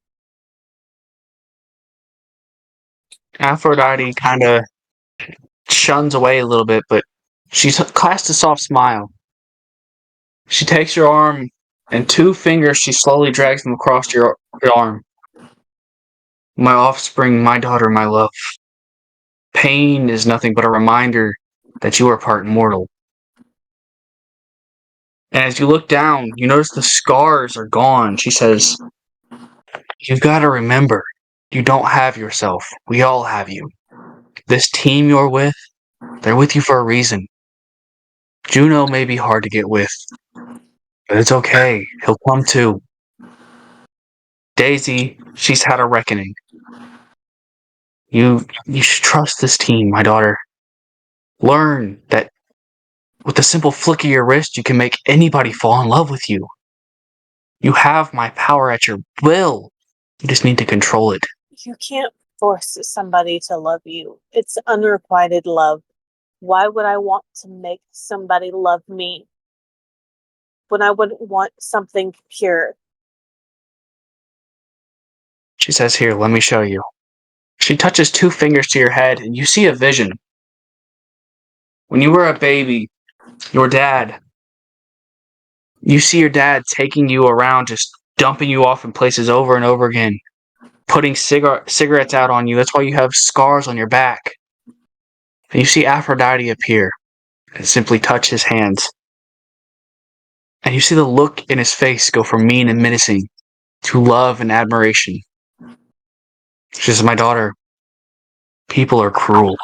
Aphrodite kind of shuns away a little bit, but she casts a soft smile. She takes your arm, and 2 fingers she slowly drags them across your arm. My offspring, my daughter, my love. Pain is nothing but a reminder that you are part mortal. And as you look down, you notice the scars are gone. She says, "You've got to remember, you don't have yourself. We all have you. This team you're with, they're with you for a reason. Juno may be hard to get with, but it's okay. He'll come too. Daisy, she's had a reckoning. You should trust this team, my daughter. Learn that with a simple flick of your wrist, you can make anybody fall in love with you. You have my power at your will. You just need to control it."
You can't force somebody to love you. It's unrequited love. Why would I want to make somebody love me when I wouldn't want something pure?
She says, "Here, let me show you." She touches 2 fingers to your head, and you see a vision. When you were a baby, your dad, you see your dad taking you around, just dumping you off in places over and over again, putting cigarettes out on you. That's why you have scars on your back. And you see Aphrodite appear and simply touch his hands. And you see the look in his face go from mean and menacing to love and admiration. She says, "My daughter, people are cruel.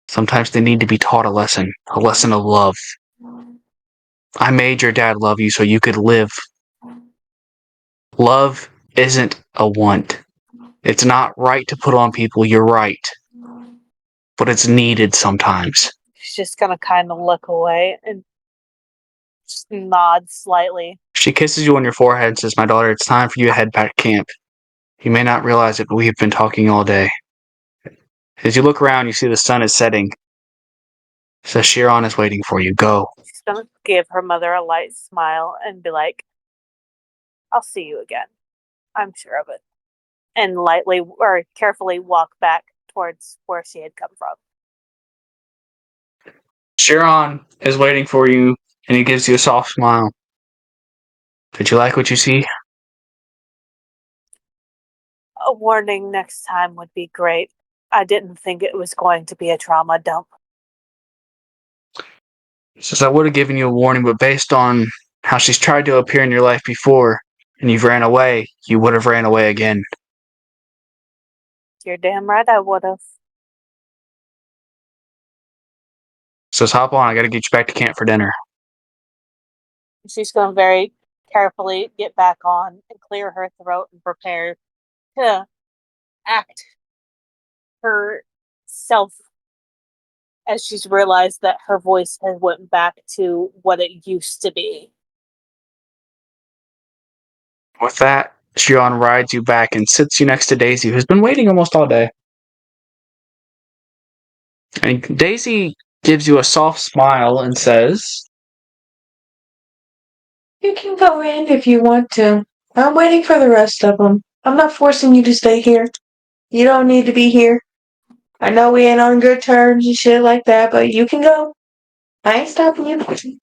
Sometimes they need to be taught a lesson of love. I made your dad love you so you could live. Love isn't a want. It's not right to put on people, you're right. But it's needed sometimes."
She's just gonna kind of look away and just nod slightly.
She kisses you on your forehead and says, "My daughter, it's time for you to head back to camp. You may not realize it, but we have been talking all day." As you look around, you see the sun is setting. Says, "Chiron is waiting for you. Go."
She's gonna give her mother a light smile and be like, "I'll see you again. I'm sure of it." And lightly or carefully walk back towards where she had come from.
Chiron is waiting for you, and he gives you a soft smile. "Did you like what you see?"
A warning next time would be great. I didn't think it was going to be a trauma dump.
Says, "I would have given you a warning, but based on how she's tried to appear in your life before, and you've ran away, you would have ran away again."
You're damn right I would have.
Says, "Hop on, I gotta get you back to camp for dinner."
She's going to very carefully get back on and clear her throat and prepare to act herself as she's realized that her voice has went back to what it used to be.
With that, Chiron rides you back and sits you next to Daisy, who's been waiting almost all day. And Daisy gives you a soft smile and says,
You can go in if you want to. I'm waiting for the rest of them. I'm not forcing you to stay here. You don't need to be here. I know we ain't on good terms and shit like that, but you can go. I ain't stopping you."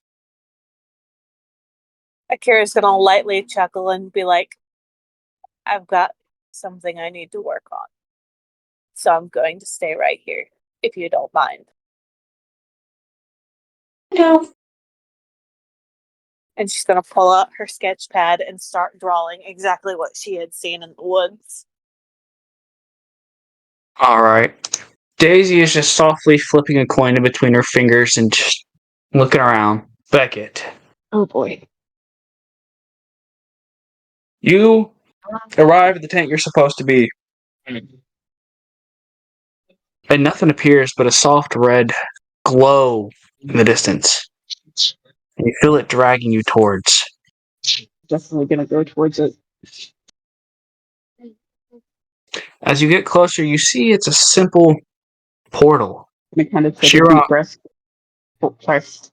Akira's going to lightly chuckle and be like, I've got something I need to work on. So I'm going to stay right here, if you don't mind.
No.
And she's going to pull out her sketch pad and start drawing exactly what she had seen in the woods.
"Alright." Daisy is just softly flipping a coin in between her fingers and just looking around. Beckett,
Oh boy.
you arrive at the tent you're supposed to be. And nothing appears but a soft red glow in the distance. And you feel it dragging you towards.
Definitely gonna go towards it.
As you get closer, you see it's a simple portal.
I'm gonna kind of take a
Chiron,
deep breath first.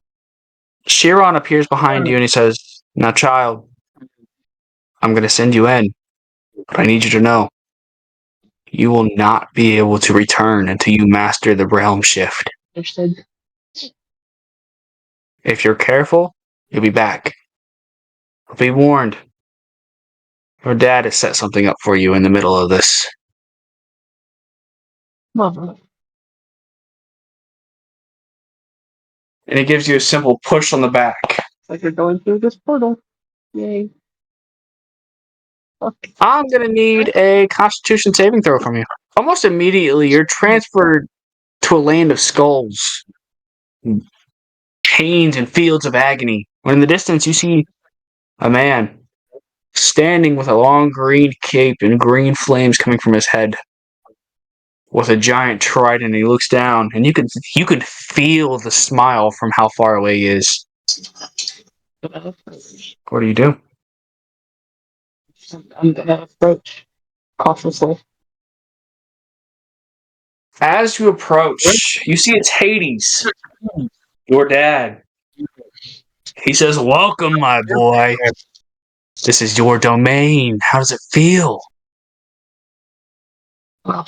Chiron appears behind you and he says, "Now, child, I'm going to send you in. But I need you to know, You will not be able to return until you master the realm shift.
Understood.
If you're careful, you'll be back. But be warned. Your dad has set something up for you in the middle of this.
Lovely.
And he gives you a simple push on the back.
It's like you're going through this portal. Yay. Look.
I'm going to need a Constitution saving throw from you. Almost immediately, you're transferred to a land of skulls, chains, and fields of agony. When in the distance, you see a man standing with a long green cape and green flames coming from his head, with a giant trident. He looks down, and you could feel the smile from how far away he is. What do you do?
I'm gonna approach cautiously.
As you approach, you see it's Hades, your dad. He says, "Welcome, my boy. This is your domain. How does it feel?"
Well,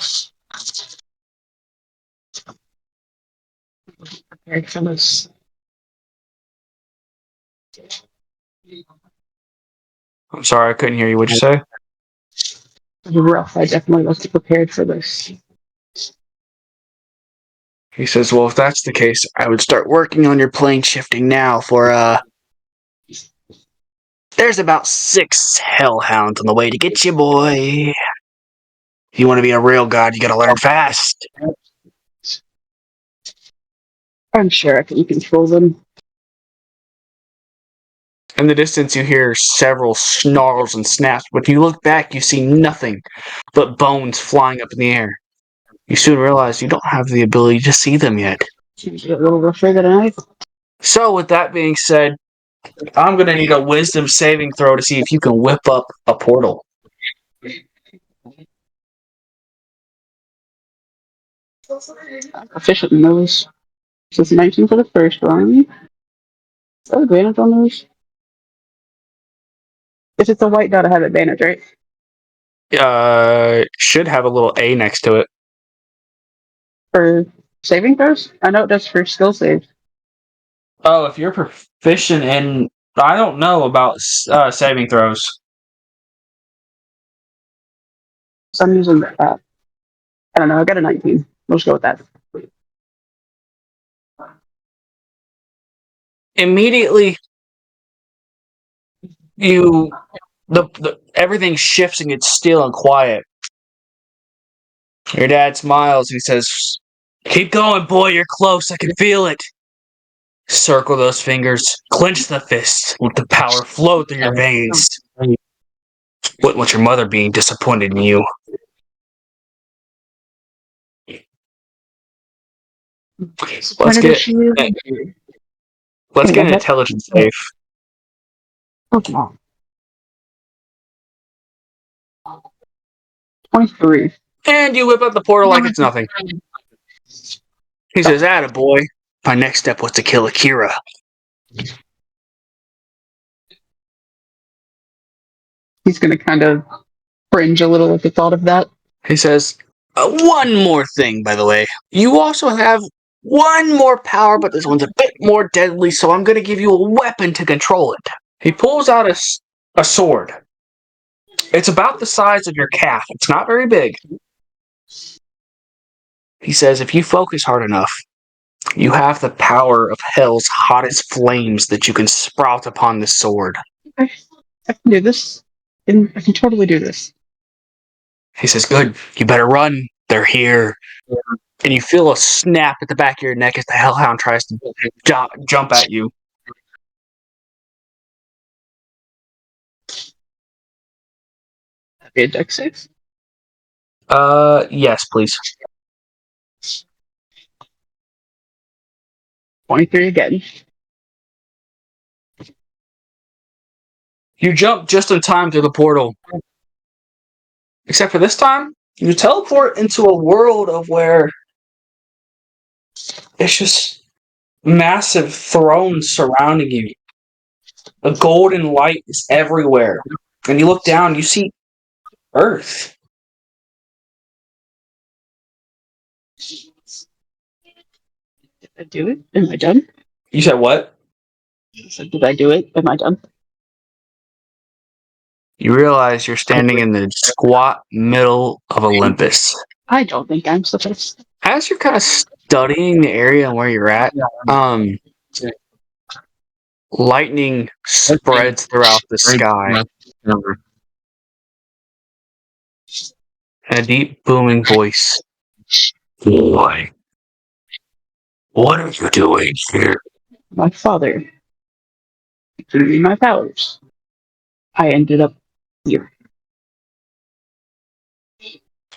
prepared for this.
I'm sorry, I couldn't hear you. What'd you say?
It's rough. I definitely wasn't prepared for this.
He says, "Well, if that's the case, I would start working on your plane shifting now for, there's about 6 hellhounds on the way to get you, boy. If you want to be a real god, you gotta learn fast."
I'm sure I can control them.
In the distance, you hear several snarls and snaps, but when you look back, you see nothing but bones flying up in the air. You soon realize you don't have the ability to see them yet.
Seems a little rougher than I.
So, with that being said, I'm going to need a wisdom saving throw to see if you can whip up a portal.
Efficient in those. So it's 19 for the first one. Is that advantage on those? If it's a white dot, I have advantage, right?
Should have a little A next to it.
For saving throws? I know it does for skill saves.
Oh, if you're proficient in... I don't know about saving throws.
So I'm using I don't know, I got a 19. We'll just go with that.
Immediately, everything shifts and gets still and quiet. Your dad smiles and he says, "Keep going, boy, you're close, I can feel it." Circle those fingers, clench the fist, let the power flow through your veins. Wouldn't want your mother being disappointed in you. Let's get an intelligence save.
Oh, come on. 23.
And you whip up the portal like it's nothing. He says, "Attaboy. My next step was to kill Akira."
He's gonna kind of cringe a little at the thought of that.
He says, "One more thing, by the way. You also have one more power, but this one's a bit more deadly, so I'm going to give you a weapon to control it." He pulls out a sword. It's about the size of your calf. It's not very big. He says, "If you focus hard enough, you have the power of hell's hottest flames that you can sprout upon this sword."
I can do this. And I can totally do this.
He says, "Good. You better run. They're here." And you feel a snap at the back of your neck as the hellhound tries to jump at you.
That'd be a dex save.
Yes, please.
23 again.
You jump just in time through the portal. Except for this time, you teleport into a world of where it's just massive thrones surrounding you. A golden light is everywhere. And you look down, you see Earth.
Did I do it? Am I done?
You said what?
I said, did I do it? Am I done?
You realize you're standing in the squat middle of Olympus.
I don't think I'm supposed to.
As you're kind of studying the area and where you're at, lightning spreads throughout the sky, and a deep booming voice. Boy, what are you doing here?
My father gave me my powers. I ended up here.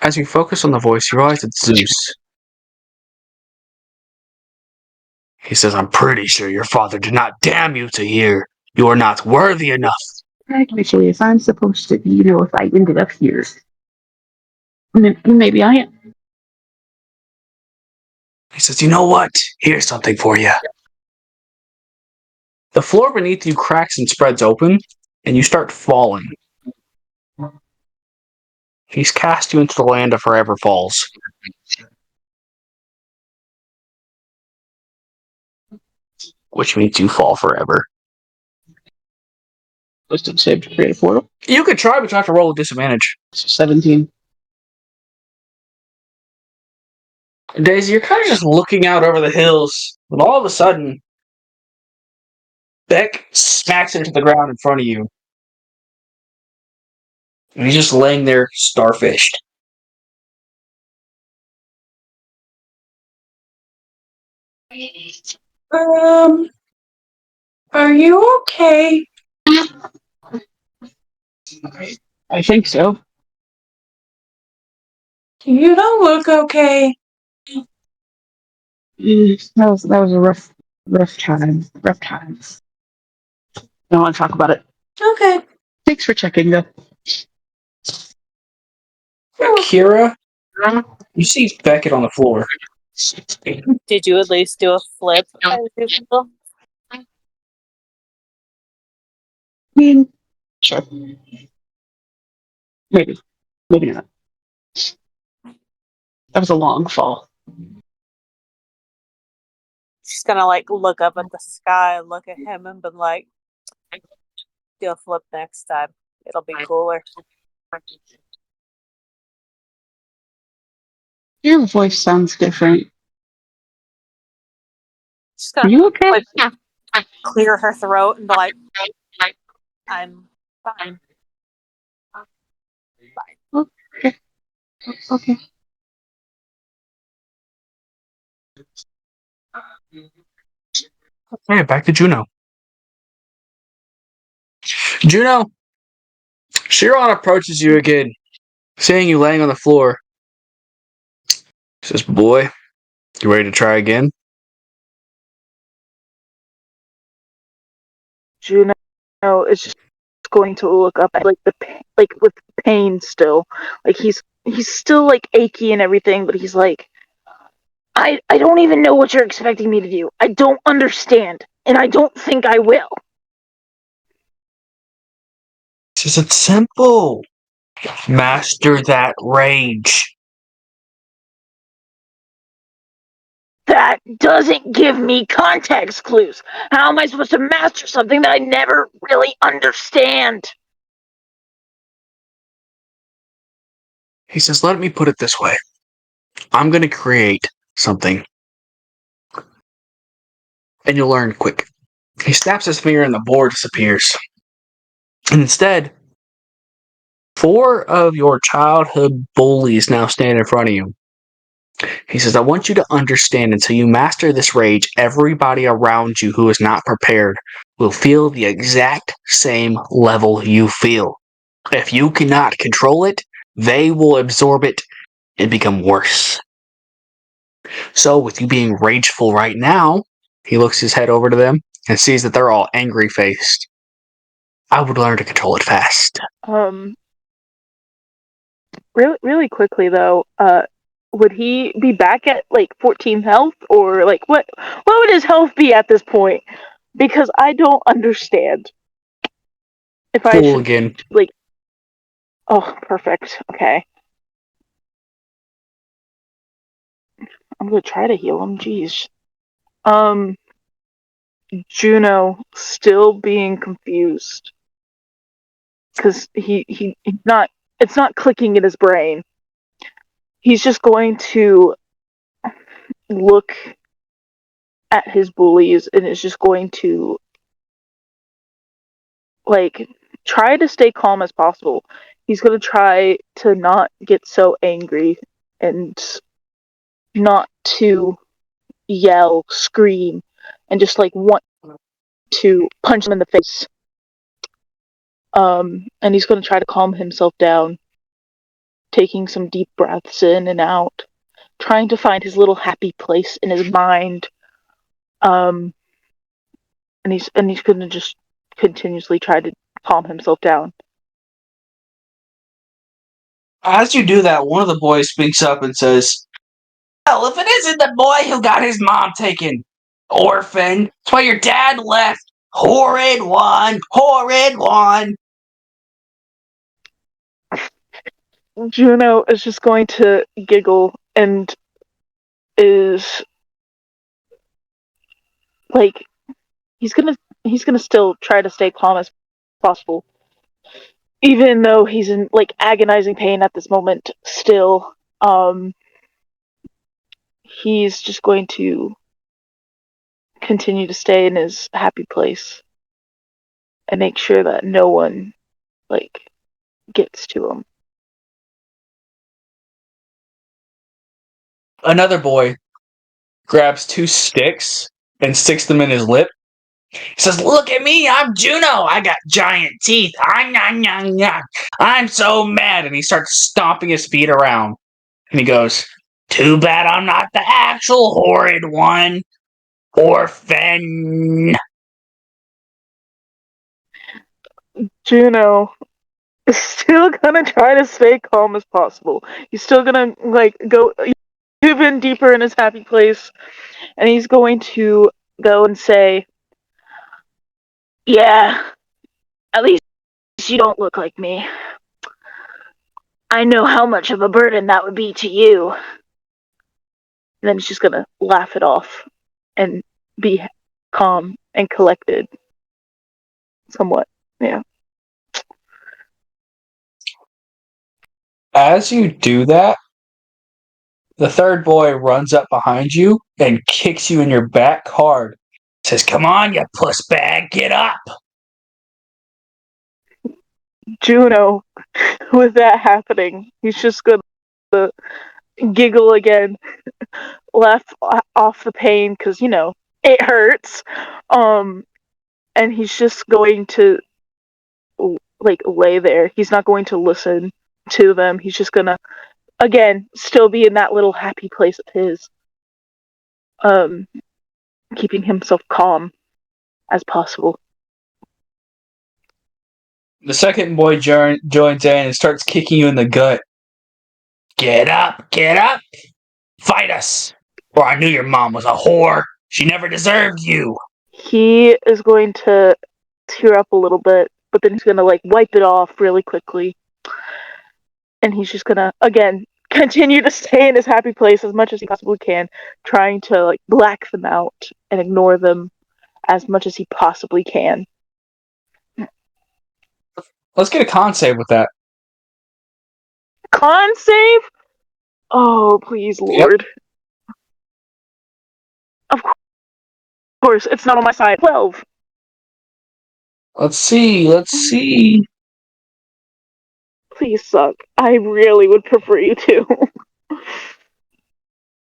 As you focus on the voice, you realize it's Zeus. He says, I'm pretty sure your father did not damn you to here. You are not worthy enough.
Actually, if I'm supposed to, if I ended up here, maybe I am.
He says, you know what? Here's something for you. The floor beneath you cracks and spreads open, and you start falling. He's cast you into the land of forever falls. Which means you fall forever.
Wisdom save to create a portal.
You could try, but you have to roll with disadvantage.
17.
Daisy, you're kind of just looking out over the hills, when all of a sudden, Beck smacks into the ground in front of you. And he's just laying there, starfished.
Are you okay?
I think so.
You don't look okay.
That was a rough time. Rough times. Don't want to talk about it.
Okay.
Thanks for checking, though.
Kira, you see Beckett on the floor.
Did you at least do a flip? as usual?
I mean, sure. Maybe. Maybe not. That was a long fall.
She's gonna look up at the sky, look at him, and be like, "Do a flip next time. It'll be cooler."
Your voice sounds different.
She's
Are
gonna
you okay?
clear her throat and be like, "I'm fine."
Okay. Okay.
Okay, back to Juno. Juno, Chiron approaches you again, seeing you laying on the floor. He says, boy, you ready to try again?
Juno is just going to look up at with pain still. He's still achy and everything, but he's like, I don't even know what you're expecting me to do. I don't understand, and I don't think I will.
He says, it's simple. Master that rage.
That doesn't give me context clues. How am I supposed to master something that I never really understand?
He says, let me put it this way. I'm going to create something. And you'll learn quick. He snaps his finger and the board disappears. And instead, 4 of your childhood bullies now stand in front of you. He says, I want you to understand until you master this rage, everybody around you who is not prepared will feel the exact same level you feel. If you cannot control it, they will absorb it and become worse. So, with you being rageful right now, he looks his head over to them and sees that they're all angry-faced. I would learn to control it fast.
Really quickly though, would he be back at 14 health, or what would his health be at this point? Because I don't understand. If I
Full
should
again.
oh, perfect. Okay. I'm gonna try to heal him. Jeez. Juno still being confused because he's not. It's not clicking in his brain. He's just going to look at his bullies and is just going to like try to stay calm as possible. He's going to try to not get so angry and not to yell, scream, and just like want to punch him in the face. And he's going to try to calm himself down, taking some deep breaths in and out, trying to find his little happy place in his mind. And he's going to just continuously try to calm himself down.
As you do that, one of the boys speaks up and says, "Well, if it isn't the boy who got his mom taken, orphan, that's why your dad left. Horrid one, horrid one."
Juno is just going to giggle and is like he's gonna still try to stay calm as possible, even though he's in like agonizing pain at this moment. Still, he's just going to continue to stay in his happy place and make sure that no one like gets to him.
Another boy grabs 2 sticks and sticks them in his lip. He says, "Look at me, I'm Juno. I got giant teeth. I'm so mad." And he starts stomping his feet around. And he goes, "Too bad I'm not the actual horrid one. Orphan."
Juno is still gonna try to stay calm as possible. He's still gonna like go even deeper in his happy place, and he's going to go and say, "Yeah, at least you don't look like me. I know how much of a burden that would be to you." And then he's just gonna laugh it off and be calm and collected, somewhat. Yeah.
As you do that, the third boy runs up behind you and kicks you in your back hard. Says, "Come on, you puss bag, get up."
Juno, with that happening, he's just gonna giggle again, laugh off the pain because it hurts. And he's just going to like lay there. He's not going to listen to them. He's just gonna again still be in that little happy place of his, um, keeping himself calm as possible.
The second boy joins in and starts kicking you in the gut. "Get up, get up. Fight us. Or I knew your mom was a whore. She never deserved you."
He is going to tear up a little bit, but then he's gonna like wipe it off really quickly, and he's just gonna again continue to stay in his happy place as much as he possibly can, trying to like black them out and ignore them as much as he possibly can.
Let's get a con save with that.
Con save? Oh, please, Lord. Of course, it's not on my side. 12.
Let's see.
Please suck. I really would prefer you to.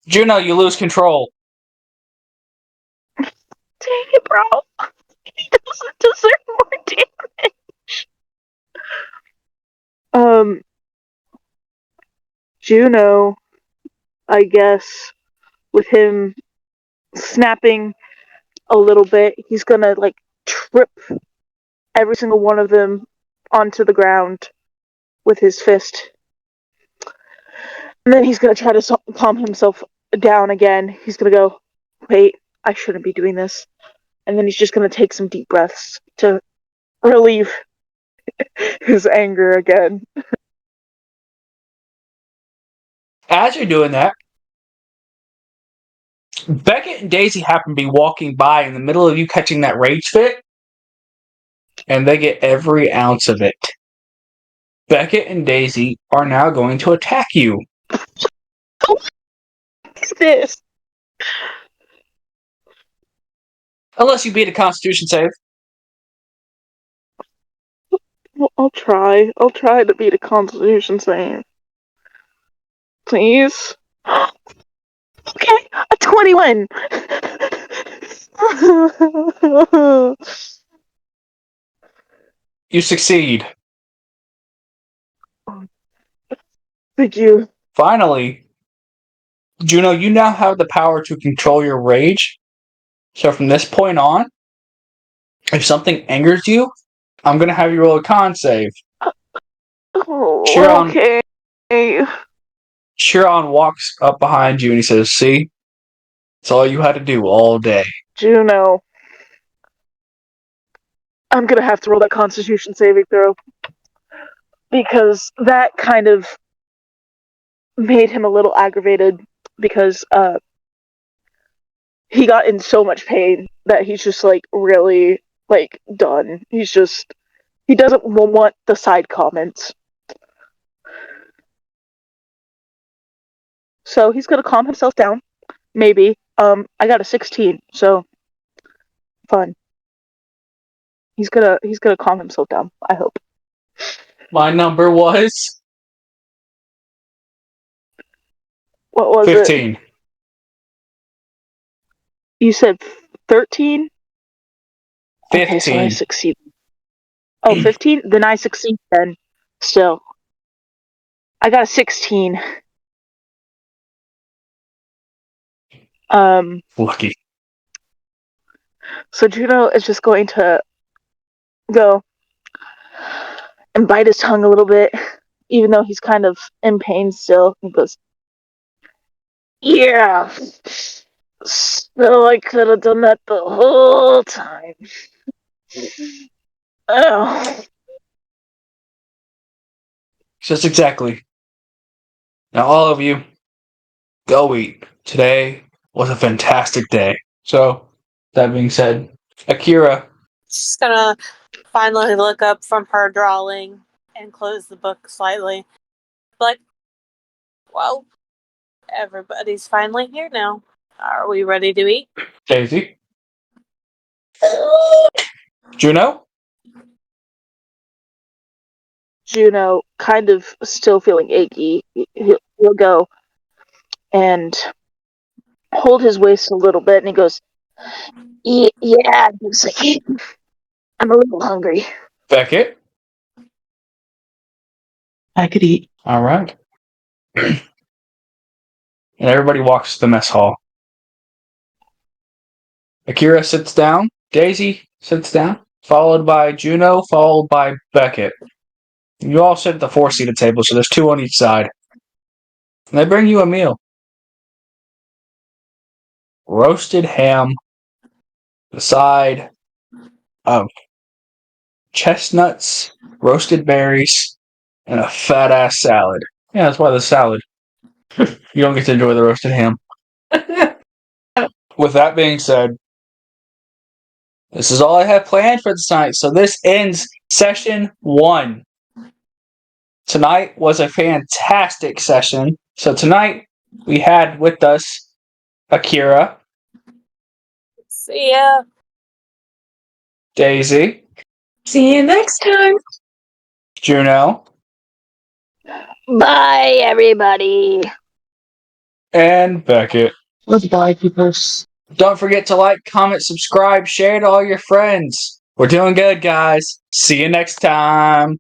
Juno, you lose control.
Dang it, bro. He doesn't deserve more damage. Juno, I guess, with him snapping a little bit, he's gonna like trip every single one of them onto the ground with his fist. And then he's gonna try to calm himself down again. He's gonna go, "Wait, I shouldn't be doing this." And then he's just gonna take some deep breaths to relieve his anger again.
As you're doing that, Beckett and Daisy happen to be walking by in the middle of you catching that rage fit, and they get every ounce of it. Beckett and Daisy are now going to attack you.
What's this?
Unless you beat a Constitution save.
Well, I'll try. I'll try to beat a Constitution save. Please. Okay, a 21.
You succeed.
Thank you.
Finally, Juno, you now have the power to control your rage. So from this point on, if something angers you, I'm going to have you roll a con save.
Oh,
Chiron,
okay.
Chiron walks up behind you and he says, "See? It's all you had to do all day."
Juno. I'm gonna have to roll that Constitution saving throw. Because that kind of made him a little aggravated because he got in so much pain that he's just like really like done. He doesn't want the side comments. So he's gonna calm himself down. Maybe. I got a 16, so fun. He's gonna calm himself down, I hope.
My number was
What was
15.
it? You said 13?
15.
Okay, so I succeed. Oh, 15? Then I succeed then. Still. I got a 16.
Lucky.
So Juno is just going to go and bite his tongue a little bit, even though he's kind of in pain still. He goes, "Yeah, so I could have done that the whole time." Oh.
Just exactly. Now all of you, go eat. Today was a fantastic day. So, that being said, Akira.
She's gonna finally look up from her drawing and close the book slightly. But, well, everybody's finally here now. Are we ready to eat?
Daisy. Juno.
Juno, kind of still feeling achy, he'll go and hold his waist a little bit, and he goes, "Yeah, he's like, I'm a little hungry."
Beckett.
I could eat.
All right. And everybody walks to the mess hall. Akira sits down. Daisy sits down. Followed by Juno, followed by Beckett. You all sit at the 4-seated table, so there's 2 on each side. And they bring you a meal. Roasted ham, the side of chestnuts, roasted berries, and a fat-ass salad. Yeah, that's why the salad. You don't get to enjoy the roasted ham. With that being said, this is all I have planned for this night. So this ends session 1. Tonight was a fantastic session. So tonight we had with us Akira.
See ya.
Daisy.
See you next time.
Juno.
Bye, everybody.
And Beckett.
Goodbye, peoples.
Don't forget to like, comment, subscribe, share to all your friends. We're doing good, guys. See you next time.